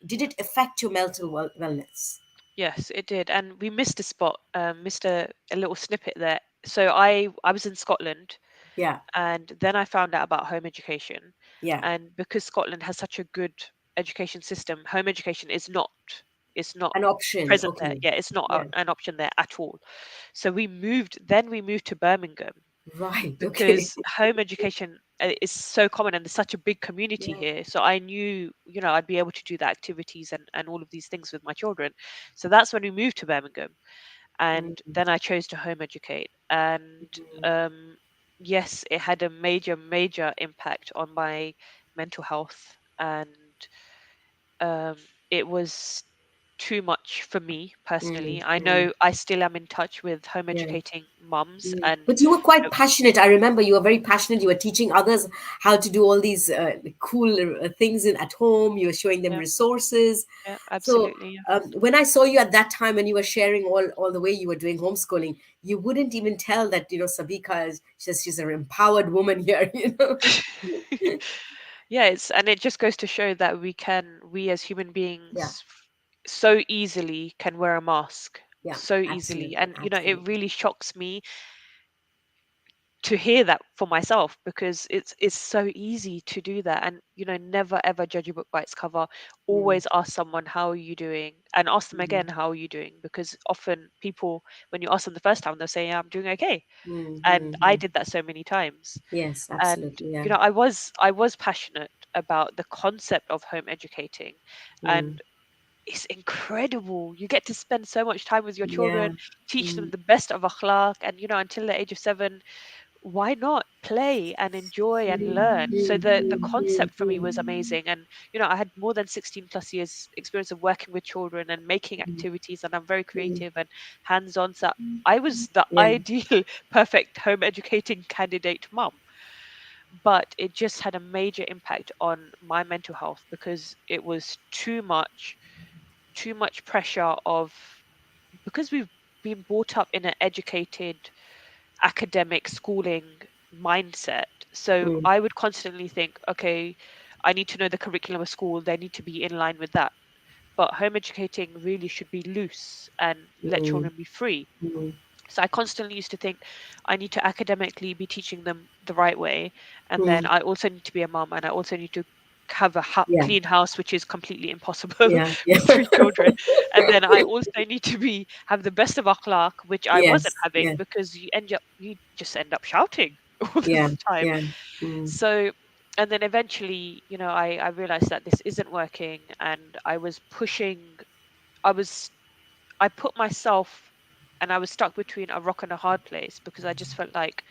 Did it affect your mental wellness? Yes, it did. And we missed a spot, missed a little snippet there. So I was in Scotland, Yeah. and then I found out about home education. Yeah. And because Scotland has such a good education system, home education is not An option. present there. Okay. Yeah, it's not Yeah. an option there at all. So we moved to Birmingham Right. Okay. because home education is so common and there's such a big community Yeah. here. So I knew, I'd be able to do the activities and all of these things with my children. So that's when we moved to Birmingham. And Mm. then I chose to home educate. And um, yes, it had a major, major impact on my mental health. And it was too much for me personally. I mm. know I still am in touch with home Yeah. educating mums, Mm. and But you were you quite know, passionate. I remember you were very passionate. You were teaching others how to do all these cool things at home. You were showing them yeah, resources. yeah, So absolutely, yeah. when I saw you at that time and you were sharing all the way you were doing homeschooling, you wouldn't even tell that, Sabika is she's an empowered woman here, Yeah, and it just goes to show that we as human Yeah, beings so easily can wear a mask, yeah, so easily. absolutely, And it absolutely. really shocks me to hear that for myself, because it's so easy to do that. And never ever judge a book by its cover. Mm, Always ask someone, how are you doing, and ask them mm, again, how are you doing, because often people, when you ask them the first time, they'll say, yeah, I'm doing okay. mm, And mm, I mm. did that so many times. Yes, And absolutely, yeah. I was passionate about the concept of home educating. Mm, And it's incredible. You get to spend so much time with your children, yeah. teach them Mm, the best of akhlaq, and until the age of 7, why not play and enjoy and mm, learn? So mm, the mm, mm, concept for me was mm, amazing. And I had more than 16 plus years experience of working with children and making mm, activities, and I'm very mm. creative and hands-on. So I was the Yeah. ideal perfect home educating candidate mum. But it just had a major impact on my mental health, because it was too much pressure of, because we've been brought up in an educated academic schooling mindset. So Mm, I would constantly think, okay, I need to know the curriculum of school, they need to be in line with that. But home educating really should be loose and let mm, children be free. mm, So I constantly used to think, I need to academically be teaching them the right way, and then mm. I also need to be a mum, and I also need to have a Yeah, clean house, which is completely impossible yeah, yeah. with 3 children. And then I also need to be have the best of akhlaq, which I wasn't Yes, having, yeah, because you just end up shouting all yeah, the time. yeah. Mm, So, and then eventually, I realized that this isn't working, and I was pushing. I was I put myself, and I was stuck between a rock and a hard place, because I just felt like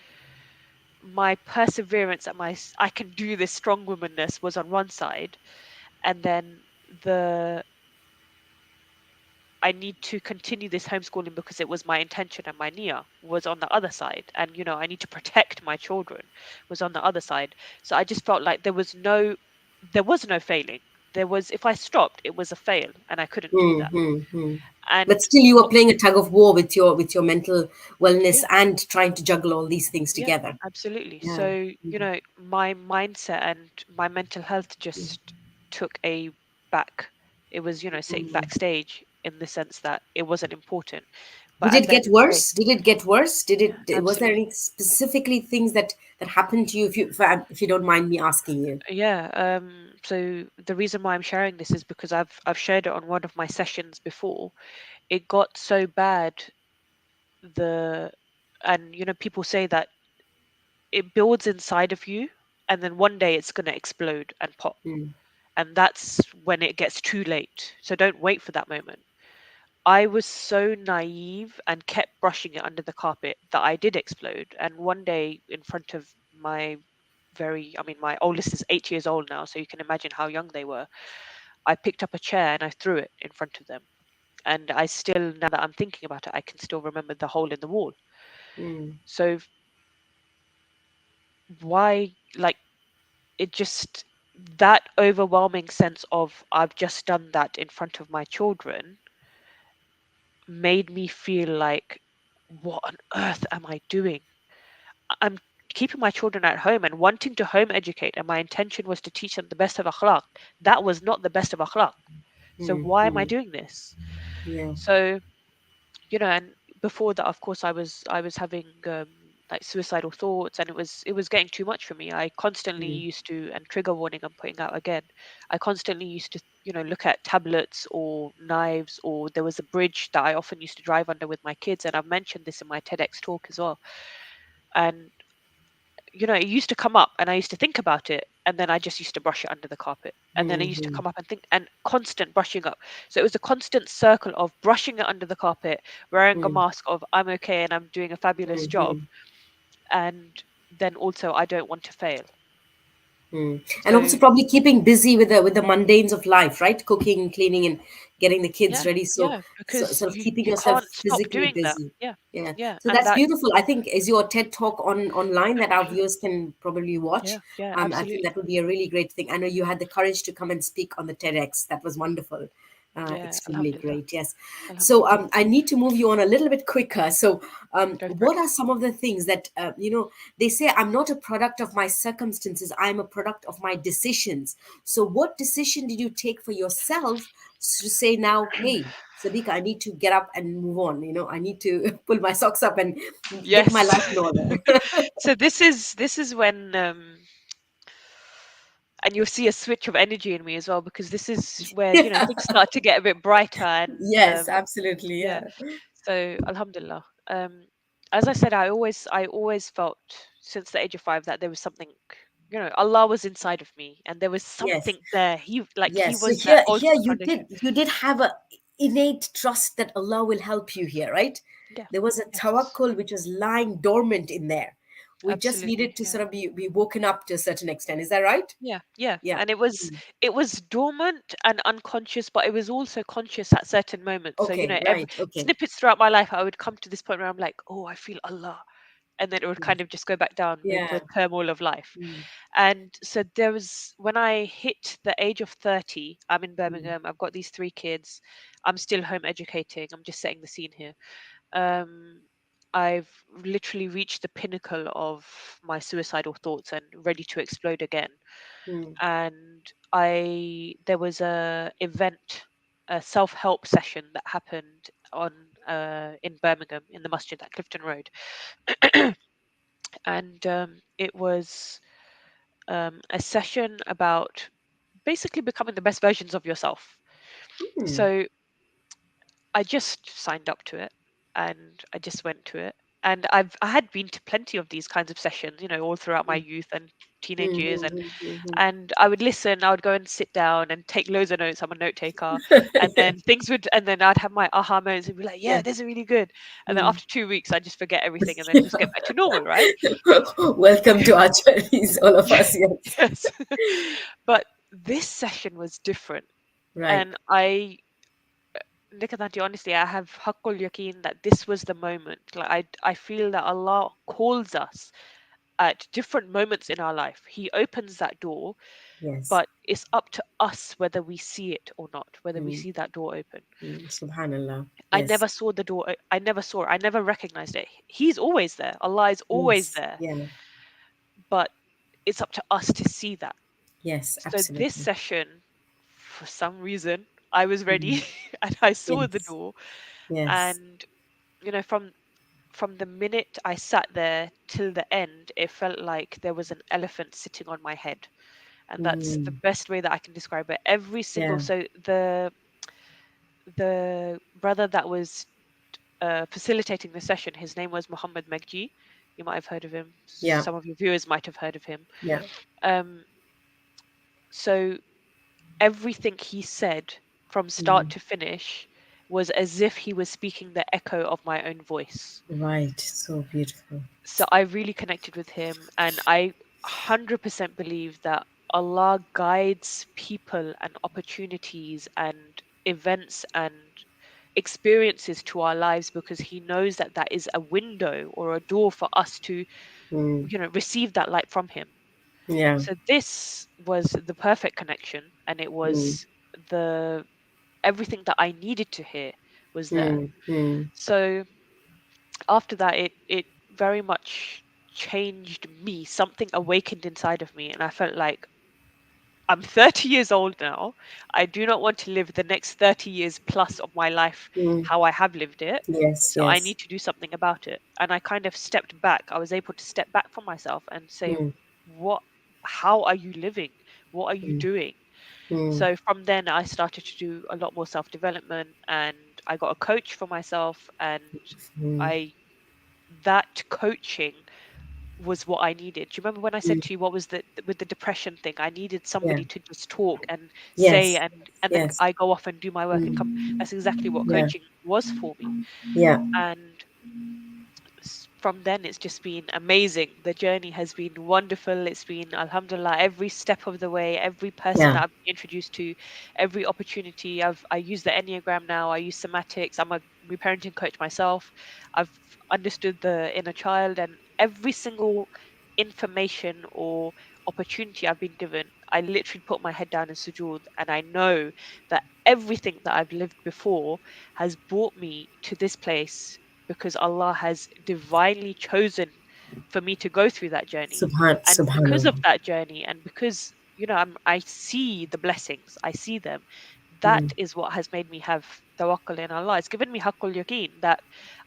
my perseverance and I can do this strong womanness was on one side, and then the I need to continue this homeschooling because it was my intention, and my niyyah was on the other side, and I need to protect my children was on the other side. So I just felt like there was no failing. There was, if I stopped, it was a fail, and I couldn't do mm, that. mm, mm. But And still, you were what playing a tug of war with your mental wellness Yeah. and trying to juggle all these things Yeah, together. absolutely. Yeah. So, Mm, my mindset and my mental health just took a back. It was, sitting mm. backstage, in the sense that it wasn't important. But Did at it the end get of the day, worse? Did it get worse? Was there absolutely. any specifically things that happened to you? If you don't mind me asking you. Yeah. So the reason why I'm sharing this is because I've shared it on one of my sessions before. It got so bad, the and people say that it builds inside of you, and then one day it's going to explode and pop. Mm, And that's when it gets too late. So don't wait for that moment. I was so naive and kept brushing it under the carpet that I did explode. And one day, in front of my oldest is 8 years old now, so you can imagine how young they were. I picked up a chair and I threw it in front of them. And I still, now that I'm thinking about it, I can still remember the hole in the wall. mm, So why, like, it just, that overwhelming sense of I've just done that in front of my children made me feel like, what on earth am I doing? I'm keeping my children at home and wanting to home educate, and my intention was to teach them the best of akhlaq. That was not the best of akhlaq. So mm, why am I mm. doing this? Yeah. So, and before that, of course, I was having like suicidal thoughts, and it was getting too much for me. I constantly Mm, used to, and trigger warning, I'm putting out again. I constantly used to, look at tablets or knives, or there was a bridge that I often used to drive under with my kids, and I've mentioned this in my TEDx talk as well. And it used to come up, and I used to think about it, and then I just used to brush it under the carpet, and then it used to mm, come up and think, and constant brushing up. So it was a constant circle of brushing it under the carpet, wearing a mm, mask of I'm okay and I'm doing a fabulous mm, job, mm, and then also I don't want to fail. And also So probably keeping busy with the mundanes of life, right? Cooking, cleaning, and getting the kids yeah, ready. So, yeah, so because sort of you keeping you yourself can't stop physically doing that. busy. Yeah, Yeah. yeah, So and that's that beautiful. I think is your TED talk online that our viewers can probably yeah, watch. yeah, I think absolutely. that would be a really great thing. I know you had the courage to come and speak on the TEDx. That was wonderful. Yeah, Extremely alhamdulillah, great. Yes. So alhamdulillah. I need to move you on a little bit quicker. So Go for it. what are some of the things that they say I'm not a product of my circumstances, I'm a product of my decisions. So what decision did you take for yourself to say now, hey, Sabika, I need to get up and move on, I need to pull my socks up and get my Yes. life in order. So this is when and you'll see a switch of energy in me as well, because this is where things start to get a bit brighter, and Yes, absolutely. yeah. Yeah. So alhamdulillah. As I said, I always felt since the age of 5 that there was something, Allah was inside of me, and there was Yes. something there. He Yes. So was the here ultimate you foundation. did have a innate trust that Allah will help you here, right? Yeah. There was a Yes. tawakkul which was lying dormant in there. We just Absolutely. needed to Yeah. sort of be woken up to a certain extent. Is that right? Yeah, yeah. Yeah. And it was dormant and unconscious, but it was also conscious at certain moments. So, Okay. every Right. Okay. snippets throughout my life, I would come to this point where I'm like, oh, I feel Allah. And then it would kind of just go back down with Yeah. the turmoil of life. Mm, And so there was, when I hit the age of 30, I'm in mm, Birmingham, I've got these 3 kids, I'm still home educating, I'm just setting the scene here. Um, I've literally reached the pinnacle of my suicidal thoughts and ready to explode again. mm, And there was a self-help session that happened on in Birmingham in the masjid at Clifton Road. And it was a session about basically becoming the best versions of yourself. mm, So I just signed up to it, and I just went to it. And I had been to plenty of these kinds of sessions, all throughout my youth and teenage mm, years. mm, And mm, mm, and I would listen, I would go and sit down and take loads of notes. I'm a note taker. And mm. then and then I'd have my aha moments and be like, yeah, Yeah. this is really good. And then Mm. after 2 weeks, I just forget everything and then just get back to normal, right? Welcome to our journeys, all of us. Yes. Yes. But this session was different. Right. And Nikhat, honestly, I have haqqul yaqeen that this was the moment. Like I feel that Allah calls us at different moments in our life. He opens that door, Yes. but it's up to us whether we see it or not, whether we Mm, see that door open. Subhanallah. I Yes. never saw the door. I never saw it. I never recognized it. He's always there. Allah is always Yes. there, Yeah. but it's up to us to see that. Yes. So this Absolutely. session, for some reason, I was ready Mm. and I saw the Yes. door. Yes. And from the minute I sat there till the end, it felt like there was an elephant sitting on my head. And that's the Mm. best way that I can describe it. Every single, Yeah. so the brother that was facilitating the session, his name was Muhammad Megji. You might have heard of him. Yeah. Some of your viewers might have heard of him. Yeah. Um, so everything he said from start Mm. to finish was as if he was speaking the echo of my own voice. Right. So beautiful. So I really connected with him, and I 100% believe that Allah guides people and opportunities and events and experiences to our lives because he knows that that is a window or a door for us to Mm. receive that light from him. Yeah. So this was the perfect connection, and it Mm. was the everything that I needed to hear was there. Mm. Mm. So after that, it very much changed me. Something awakened inside of me, and I felt like I'm 30 years old now. I do not want to live the next 30 years plus of my life Mm. how I have lived it. Yes. So I Yes. need to do something about it. And I kind of stepped back. I was able to step back from myself and say, Mm. what, how are you living? What are you Mm. doing? Mm. So from then I started to do a lot more self-development, and I got a coach for myself, and Mm. I that coaching was what I needed. Do you remember when I said Mm. to you what was the with the depression thing? I needed Yeah. somebody to just talk and say, Yes. and then Yes. I go off and do my work and come. Mm. That's exactly what Yeah. coaching was for me. Yeah. And from then it's just been amazing. The journey has been wonderful. It's been alhamdulillah every step of the way, every person Yeah. that I've been introduced to, every opportunity. I use the Enneagram now, I use somatics, I'm a reparenting coach myself. I've understood the inner child, and every single information or opportunity I've been given, I literally put my head down in sujood, and I know that everything that I've lived before has brought me to this place because Allah has divinely chosen for me to go through that journey. And because of Subhanallah. that journey, and because I see the blessings, I see them. That Mm. is what has made me have tawakkul in Allah. It's given me haqqul yaqeen that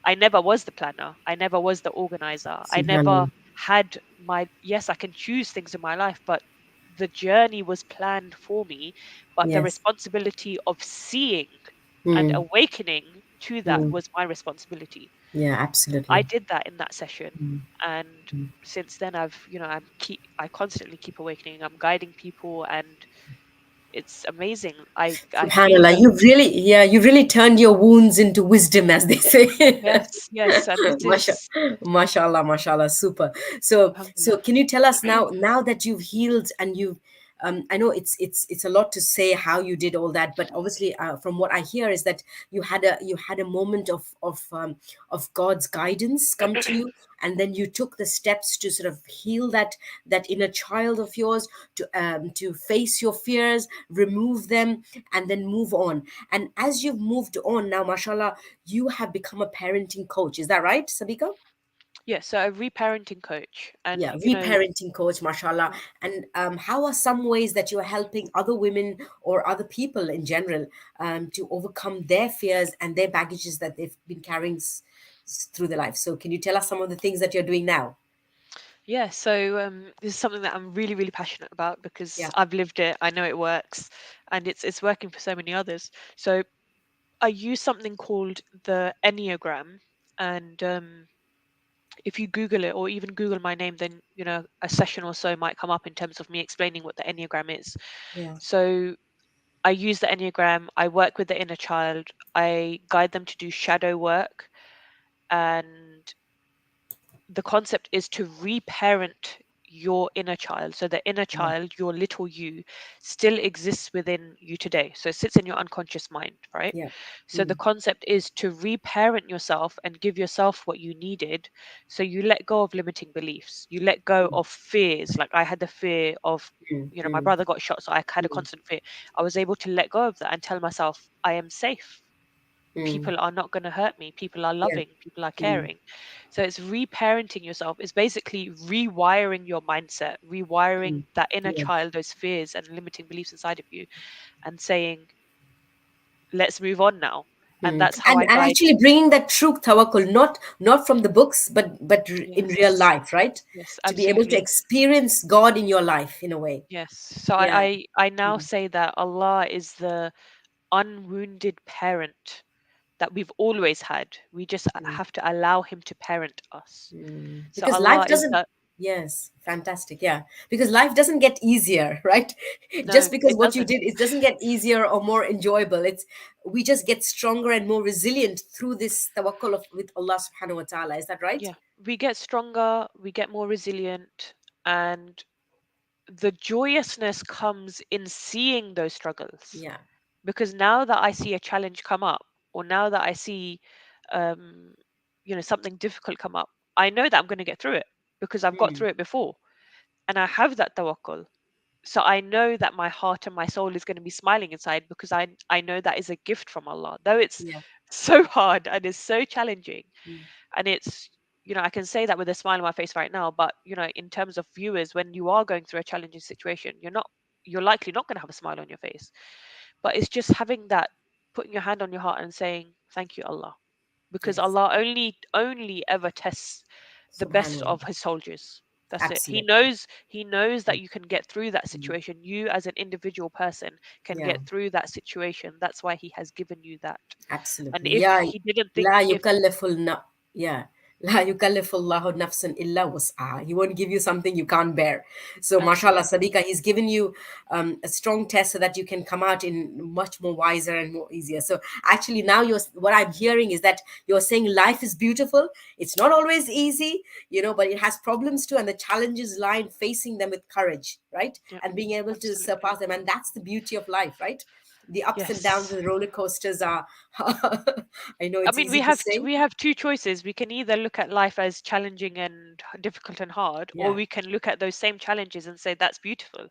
I never was the planner, I never was the organizer, I never Subhanallah. had my, yes, I can choose things in my life, but the journey was planned for me. But the Yes. responsibility of seeing and Mm. awakening to that Mm. was my responsibility. Yeah, I absolutely. did that in that session, Mm. and Mm. since then I constantly keep awakening. I'm guiding people, and it's amazing. I feel Subhanallah, that. you really turned your wounds into wisdom, as they say. Yes, yes, and it Masha, is mashallah, mashallah, super. So alhamdulillah. can you tell us now that you've healed and you've, I know it's a lot to say how you did all that, but obviously, from what I hear is that you had a moment of God's guidance come to you, and then you took the steps to sort of heal that inner child of yours, to face your fears, remove them, and then move on. And as you've moved on now, mashallah, you have become a parenting coach. Is that right, Sabika? Yeah, so a reparenting coach, and Yeah, reparenting coach, mashallah. And how are some ways that you are helping other women or other people in general, to overcome their fears and their baggages that they've been carrying through their life? So, can you tell us some of the things that you're doing now? yeah, so this is something that I'm really, really passionate about because Yeah, I've lived it. I know it works, and it's working for so many others. So I use something called the Enneagram, and if you Google it or even Google my name, then a session or so might come up in terms of me explaining what the Enneagram is. yeah, So I use the Enneagram. I work with the inner child. I guide them to do shadow work, and the concept is to reparent your inner child. So the inner yeah, child, your little you, still exists within you today. So it sits in your unconscious mind, right? yeah. So the Mm, concept is to reparent yourself and give yourself what you needed. So you let go of limiting beliefs. You let go of fears. Like I had the fear of, mm, my mm, brother got shot, so I had a mm, constant fear. I was able to let go of that and tell myself, I am safe. mm. People are not going to hurt me. People are Yeah. loving. People are Mm, caring. So it's reparenting yourself. It's basically rewiring your mindset, rewiring mm. that inner Yeah. child, those fears and limiting beliefs inside of you, and saying, let's move on now. And Mm. that's how And I guide. actually bringing that true tawakkul, not from the books, but in real Yes, life, right? yes, To be able to absolutely. experience God in your life in a way. Yes. So Yeah. I now Mm, say that Allah is the unwounded parent that we've always had. We just mm, have to allow Him to parent us. So because life Allah is doesn't. that. Yes, fantastic. Yeah, because life doesn't get easier, right? Just No, because it what you doesn't. did, it doesn't get easier or more enjoyable. We just get stronger and more resilient through this tawakkul with Allah Subhanahu wa Taala. Is that right? Yeah, we get stronger, we get more resilient, and the joyousness comes in seeing those struggles. Yeah. Because now that I see a challenge come up, or now that I see, um, something difficult come up, I know that I'm going to get through it because I've got Mm, through it before, and I have that tawakkul. So I know that my heart and my soul is going to be smiling inside because I know that is a gift from Allah, though it's yeah. so hard and it's so challenging. Mm, And it's, I can say that with a smile on my face right now, but in terms of viewers, when you are going through a challenging situation, you're likely not going to have a smile on your face. But it's just having that, putting your hand on your heart and saying thank you, Allah, because yes. Allah only ever tests the best Subhanallah. of His soldiers. That's it. he Absolutely. knows he knows that you can get through that Mm, situation. You as an individual person can yeah. get through that situation. That's why He has given you that. And Absolutely. if Yeah. He didn't think, La if yukallaful na. Yeah. La yukallifullahu nafsan illa wus'aha. He won't give you something you can't bear. So, mashallah, Absolutely. Sabika, he's given you a strong test so that you can come out in much more wiser and more easier. So, actually, now what I'm hearing is that you're saying life is beautiful. It's not always easy, but it has problems too, and the challenges lie in facing them with courage, right? Yeah, And being able to absolutely. surpass them. And that's the beauty of life, right? The ups and downs Yes. and the roller coasters are, I know I it's mean, easy to say. we have two choices. We can either look at life as challenging and difficult and hard, or Yeah. we can look at those same challenges and say that's beautiful. And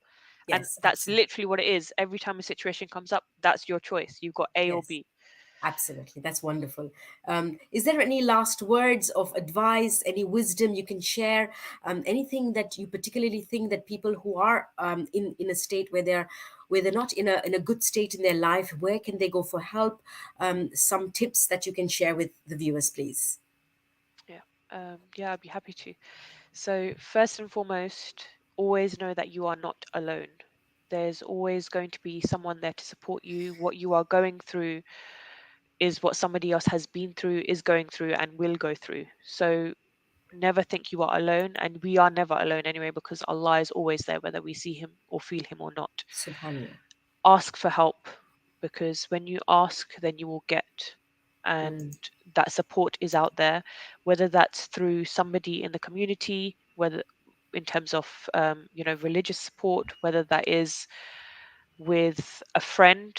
Yes, that's absolutely. literally what it is. Every time a situation comes up, that's your choice. You've got A or Yes, B. absolutely. That's wonderful. Is there any last words of advice, any wisdom you can share? Anything that you particularly think that people who are in a state where they're not in a good state in their life, where can they go for help? Some tips that you can share with the viewers, please. Yeah. Yeah, I'd be happy to. So, first and foremost, always know that you are not alone. There's always going to be someone there to support you. What you are going through is what somebody else has been through, is going through, and will go through. So, never think you are alone. And we are never alone anyway, because Allah is always there, whether we see Him or feel Him or not. Subhanallah. Ask for help, because when you ask, then you will get. Mm, And that support is out there, whether that's through somebody in the community, whether in terms of religious support, whether that is with a friend,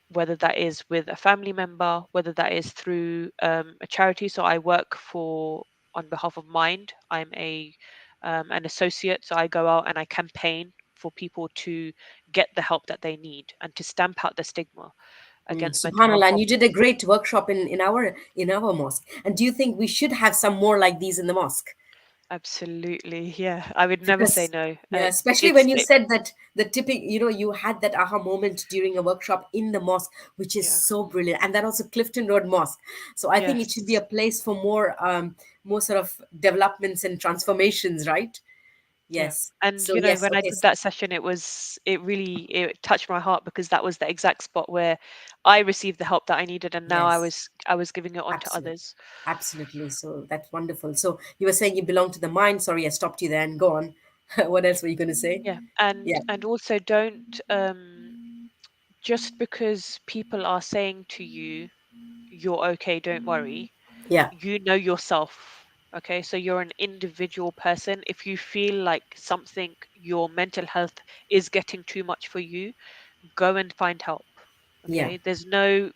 whether that is with a family member, whether that is through a charity. So I work for on behalf of Mind. I'm a an associate, so I go out and I campaign for people to get the help that they need and to stamp out the stigma against mental health Subhanallah. And you did a problems. great workshop in our mosque. And do you think we should have some more like these in the mosque? Absolutely, yeah. I would never say Because no. yeah, especially when It's you it, said that the tipping, you had that aha moment during a workshop in the mosque, which is yeah, so brilliant, and that also Clifton Road Mosque. So I think it should be yes. a place for more sort of developments and transformations, right? Yeah. Yes. And So yes, when I okay. did that session, it really it touched my heart, because that was the exact spot where I received the help that I needed, and now Yes, I was giving it on to absolutely. others. Absolutely. So that's wonderful. So you were saying you belong to the mind. Sorry, I stopped you there and go on. What else were you going to say? Yeah. Yeah. And also don't just because people are saying to you you're okay, don't worry. Yeah. You know yourself. Okay, so you're an individual person. If you feel like something, your mental health is getting too much for you, go and find help. Yeah. Okay, there's no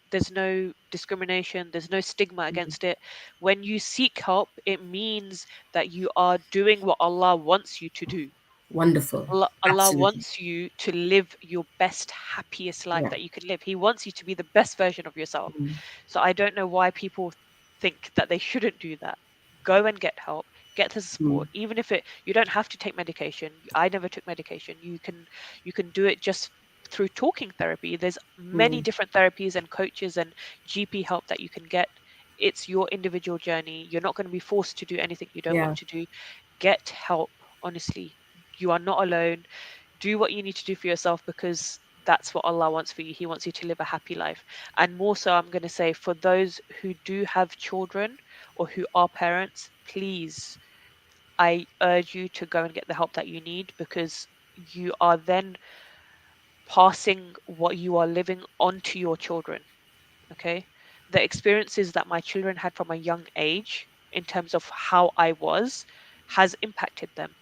discrimination, there's no stigma against it. When you seek help, it means that you are doing what Allah wants you to do. Wonderful. Allah Absolutely. wants you to live your best, happiest life Yeah. that you can live. He wants you to be the best version of yourself. So I don't know why people think that they shouldn't do that. Go and get help, get the Mm. support, even if you don't have to take medication. I never took medication. You can do it just through talking therapy. There's many Mm. different therapies and coaches and GP help that you can get. It's your individual journey. You're not going to be forced to do anything you don't Yeah. want to do. Get help, honestly. You are not alone. Do what you need to do for yourself, because that's what Allah wants for you. He wants you to live a happy life. And more so, I'm going to say, for those who do have children or who are parents, please, I urge you to go and get the help that you need, because you are then passing what you are living onto your children. Okay. The experiences that my children had from a young age, in terms of how I was, has impacted them,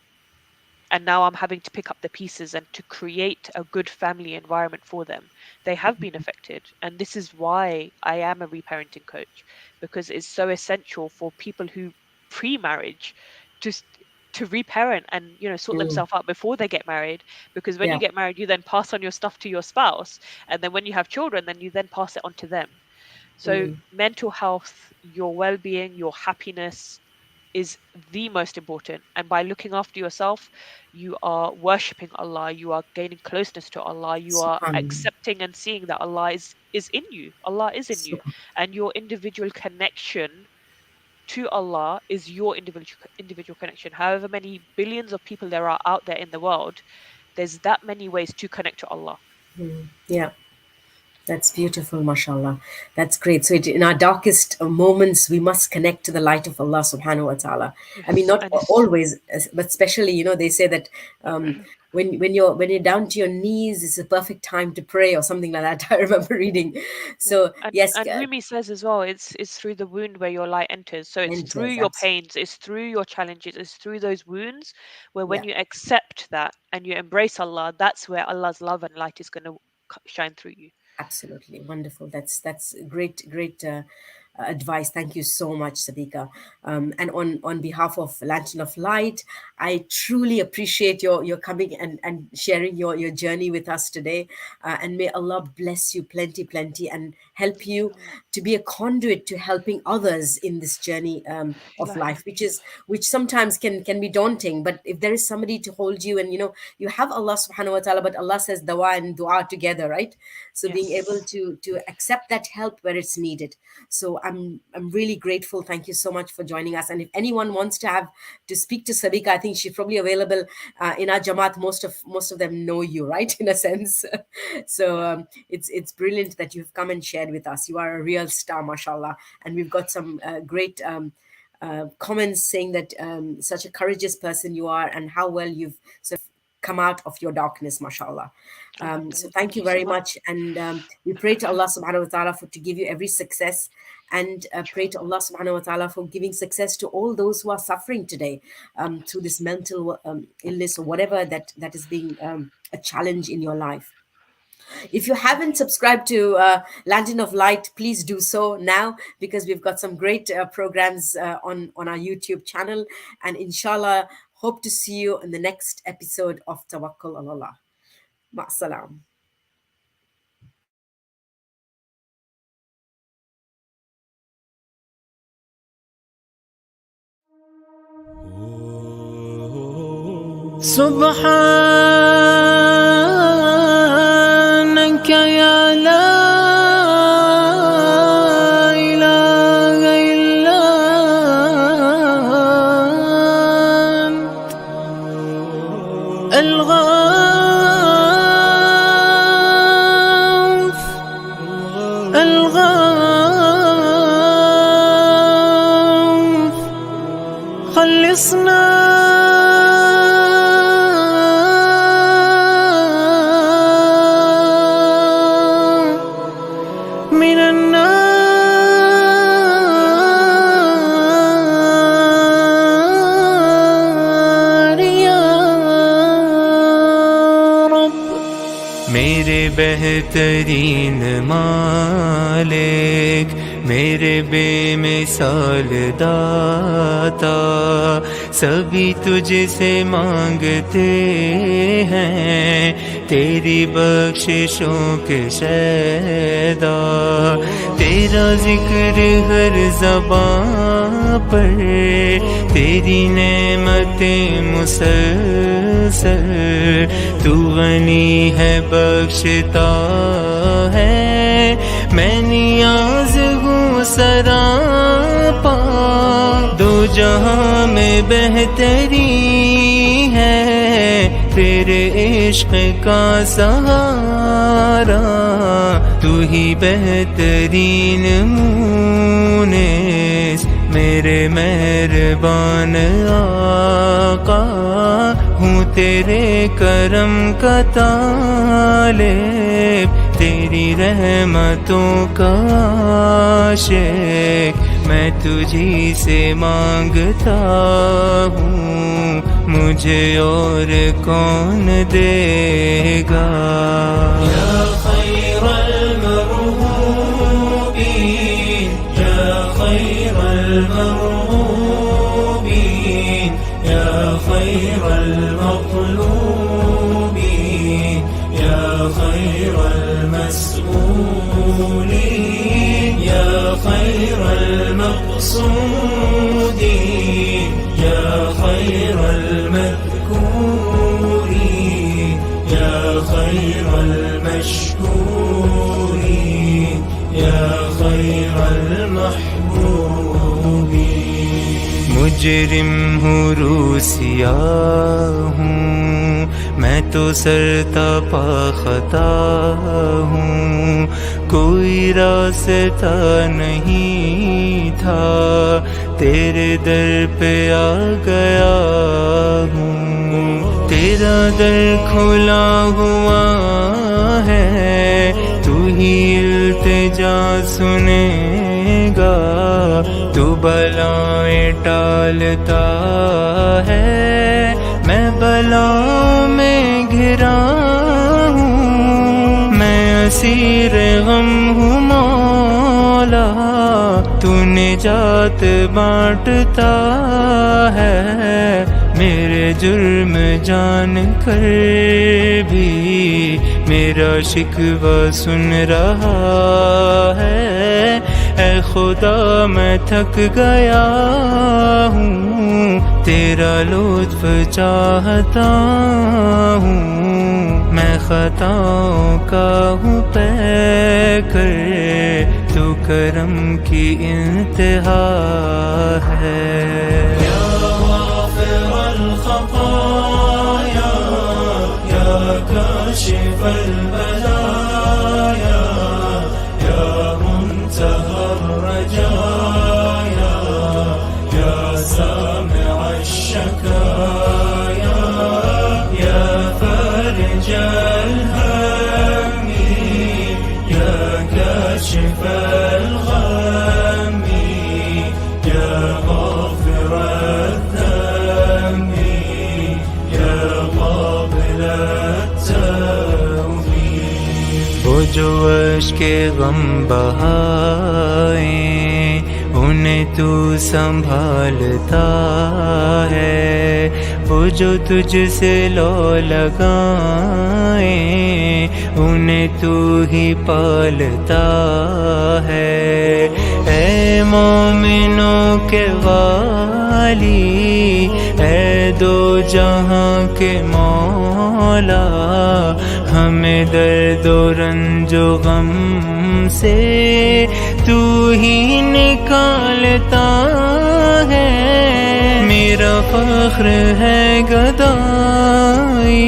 and now I'm having to pick up the pieces and to create a good family environment for them. They have been affected, and this is why I am a reparenting coach, because it's so essential for people who pre-marriage to to reparent and sort Mm. themselves out before they get married, because when you Yeah. get married you then pass on your stuff to your spouse, and then when you have children then you then pass it on to them. So Mm. mental health, your well-being, your happiness is the most important. And by looking after yourself, you are worshipping Allah, you are gaining closeness to Allah, you are Subhanallah. accepting and seeing that is in you. Allah is in you. Subhan- And your individual connection to Allah is your individual connection. However many billions of people there are out there in the world, there's that many ways to connect to Allah. Mm. Yeah. That's beautiful, mashallah. That's great. So, in our darkest moments, we must connect to the light of Allah subhanahu wa ta'ala. I mean, Yes, not and it's always, but especially, they say that when you're down to your knees, it's a perfect time to pray or something like that. I remember reading. yeah, So, yes, and Rumi says as well, it's through the wound where your light enters. So it's through enters. your pains, it's through your challenges, it's through those wounds where when Yeah. you accept that and you embrace Allah, that's where Allah's love and light is going to shine through you. Absolutely wonderful. That's great, great advice. Thank you so much, Sabika. And on behalf of Lantern of Light, I truly appreciate your coming and sharing your journey with us today. And may Allah bless you plenty, plenty, and help you Inshallah. to be a conduit to helping others in this journey of Allah life, which sometimes can be daunting. But if there is somebody to hold you, and you have Allah subhanahu wa ta'ala, but Allah says dawa and dua together, right? So being able Yes. to accept that help where it's needed. So I'm really grateful. Thank you so much for joining us. And if anyone wants to speak to Sabika, I think she's probably available in our Jamaat. Most of them know you, right? In a sense. So Yeah. it's brilliant that you've come and shared with us. You are a real star, mashallah. And we've got some great comments saying that such a courageous person you are, and how well you've sort of come out of your darkness, mashallah. So Alhamdulillah. thank Thank you you so very much. much. And we pray to Allah subhanahu wa ta'ala to give you every success. And pray to Inshallah. Allah subhanahu wa ta'ala for giving success to all those who are suffering today through this mental illness or whatever that is being a challenge in your life. If you haven't subscribed to Lantern of Light, please do so now, because we've got some great programs on our YouTube channel. And inshallah, hope to see you in the next episode of Tawakkul on Allah. Ma'asalam. سبحانك يا لا إله إلا أنت الغوث الغوث خلصنا من النار يا رب मेरे बेहतरीन मालिक मेरे बेमिसाल दाता सभी तुझसे मांगते हैं तेरी बख्शिशों के शैदा तेरा जिक्र हर ज़बां पर तेरी नेमतें मुसलसल तू गनी है बख्शता है मैं नियाज़ हूँ सरापा दो जहां में बेहतरी है तेरे इश्क का सहारा तू ही बेहतरीन मुनीस मेरे मेहरबान आका हूँ तेरे करम का तालिब तेरी रहमतों का आशिक मैं तुझी से मांगता हूँ मुझे और कौन देगा या खैरल मरहूबीन या खैरल मरहूबीन या खैरल मطلوبीन या खैरल مسؤولين يا خير المقصودين يا خير المذكورين يا خير المشكورين يا خير المحبوبين मुजरिम हूँ रूसिया हूँ मैं तो सरता पा खता हूँ कोई रास्ता नहीं था, तेरे दर पे आ गया हूँ। तेरा दर खुला हुआ है, तू ही इल्तिजा सुनेगा। तू बलाएं टालता है, मैं बलाओं में घिरा हूँ। मैं असीर गम हूँ मौला, तू निजात बांटता है। मेरे जुर्म जान कर भी मेरा शिकवा सुन रहा है। ऐ खुदा मैं थक गया हूँ, तेरा लुत्फ चाहता हूँ। मैं खताओं का हूँ पैकर, तू करम की इंतहा है। या गाफिरल खताया, या काशिफल बलाया, या मुंतहर रजाया, या सामिअश शकाया, या फरिजल हम्मी, या काशिफल गम्मी, या गाफिरल ذنبी, या काबिलत तौबी। वो जो अश्के गम बहाए, उन्हें तू संभालता है। वो जो तुझसे लो लगाए, उन्हें तू ही पालता है। ऐ मोमिनों के वाली, ऐ दो जहां के मौला, हमें दर्द और रंजो गम से तू ही निकालता है। मेरा फख्र है गदाई,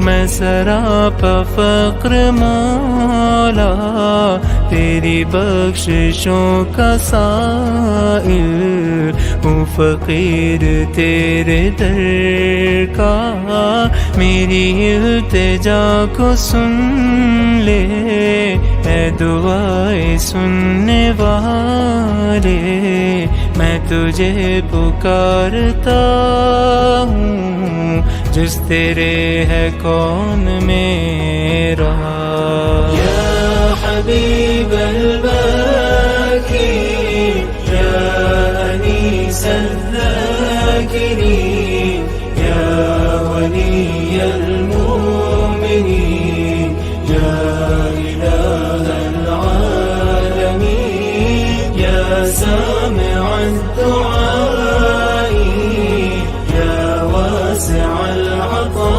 मैं सरापा फख्र मौला, तेरी बख्शिशों का साइल हूँ फकीर तेरे दर का। मेरी इल्तिजा को सुन ले, ऐ दुआएं सुनने वाले। मैं तुझे पुकारता हूँ, जिस तेरे है कौन मेरा। या हबीब अल-बाकी, या अनीस अल-ज़ाकिरीन, या वली अल-मुमिनीन, या इलाह अल-आलमीन, या सामिअ अद-दुआई, या वासिअ अल-अता।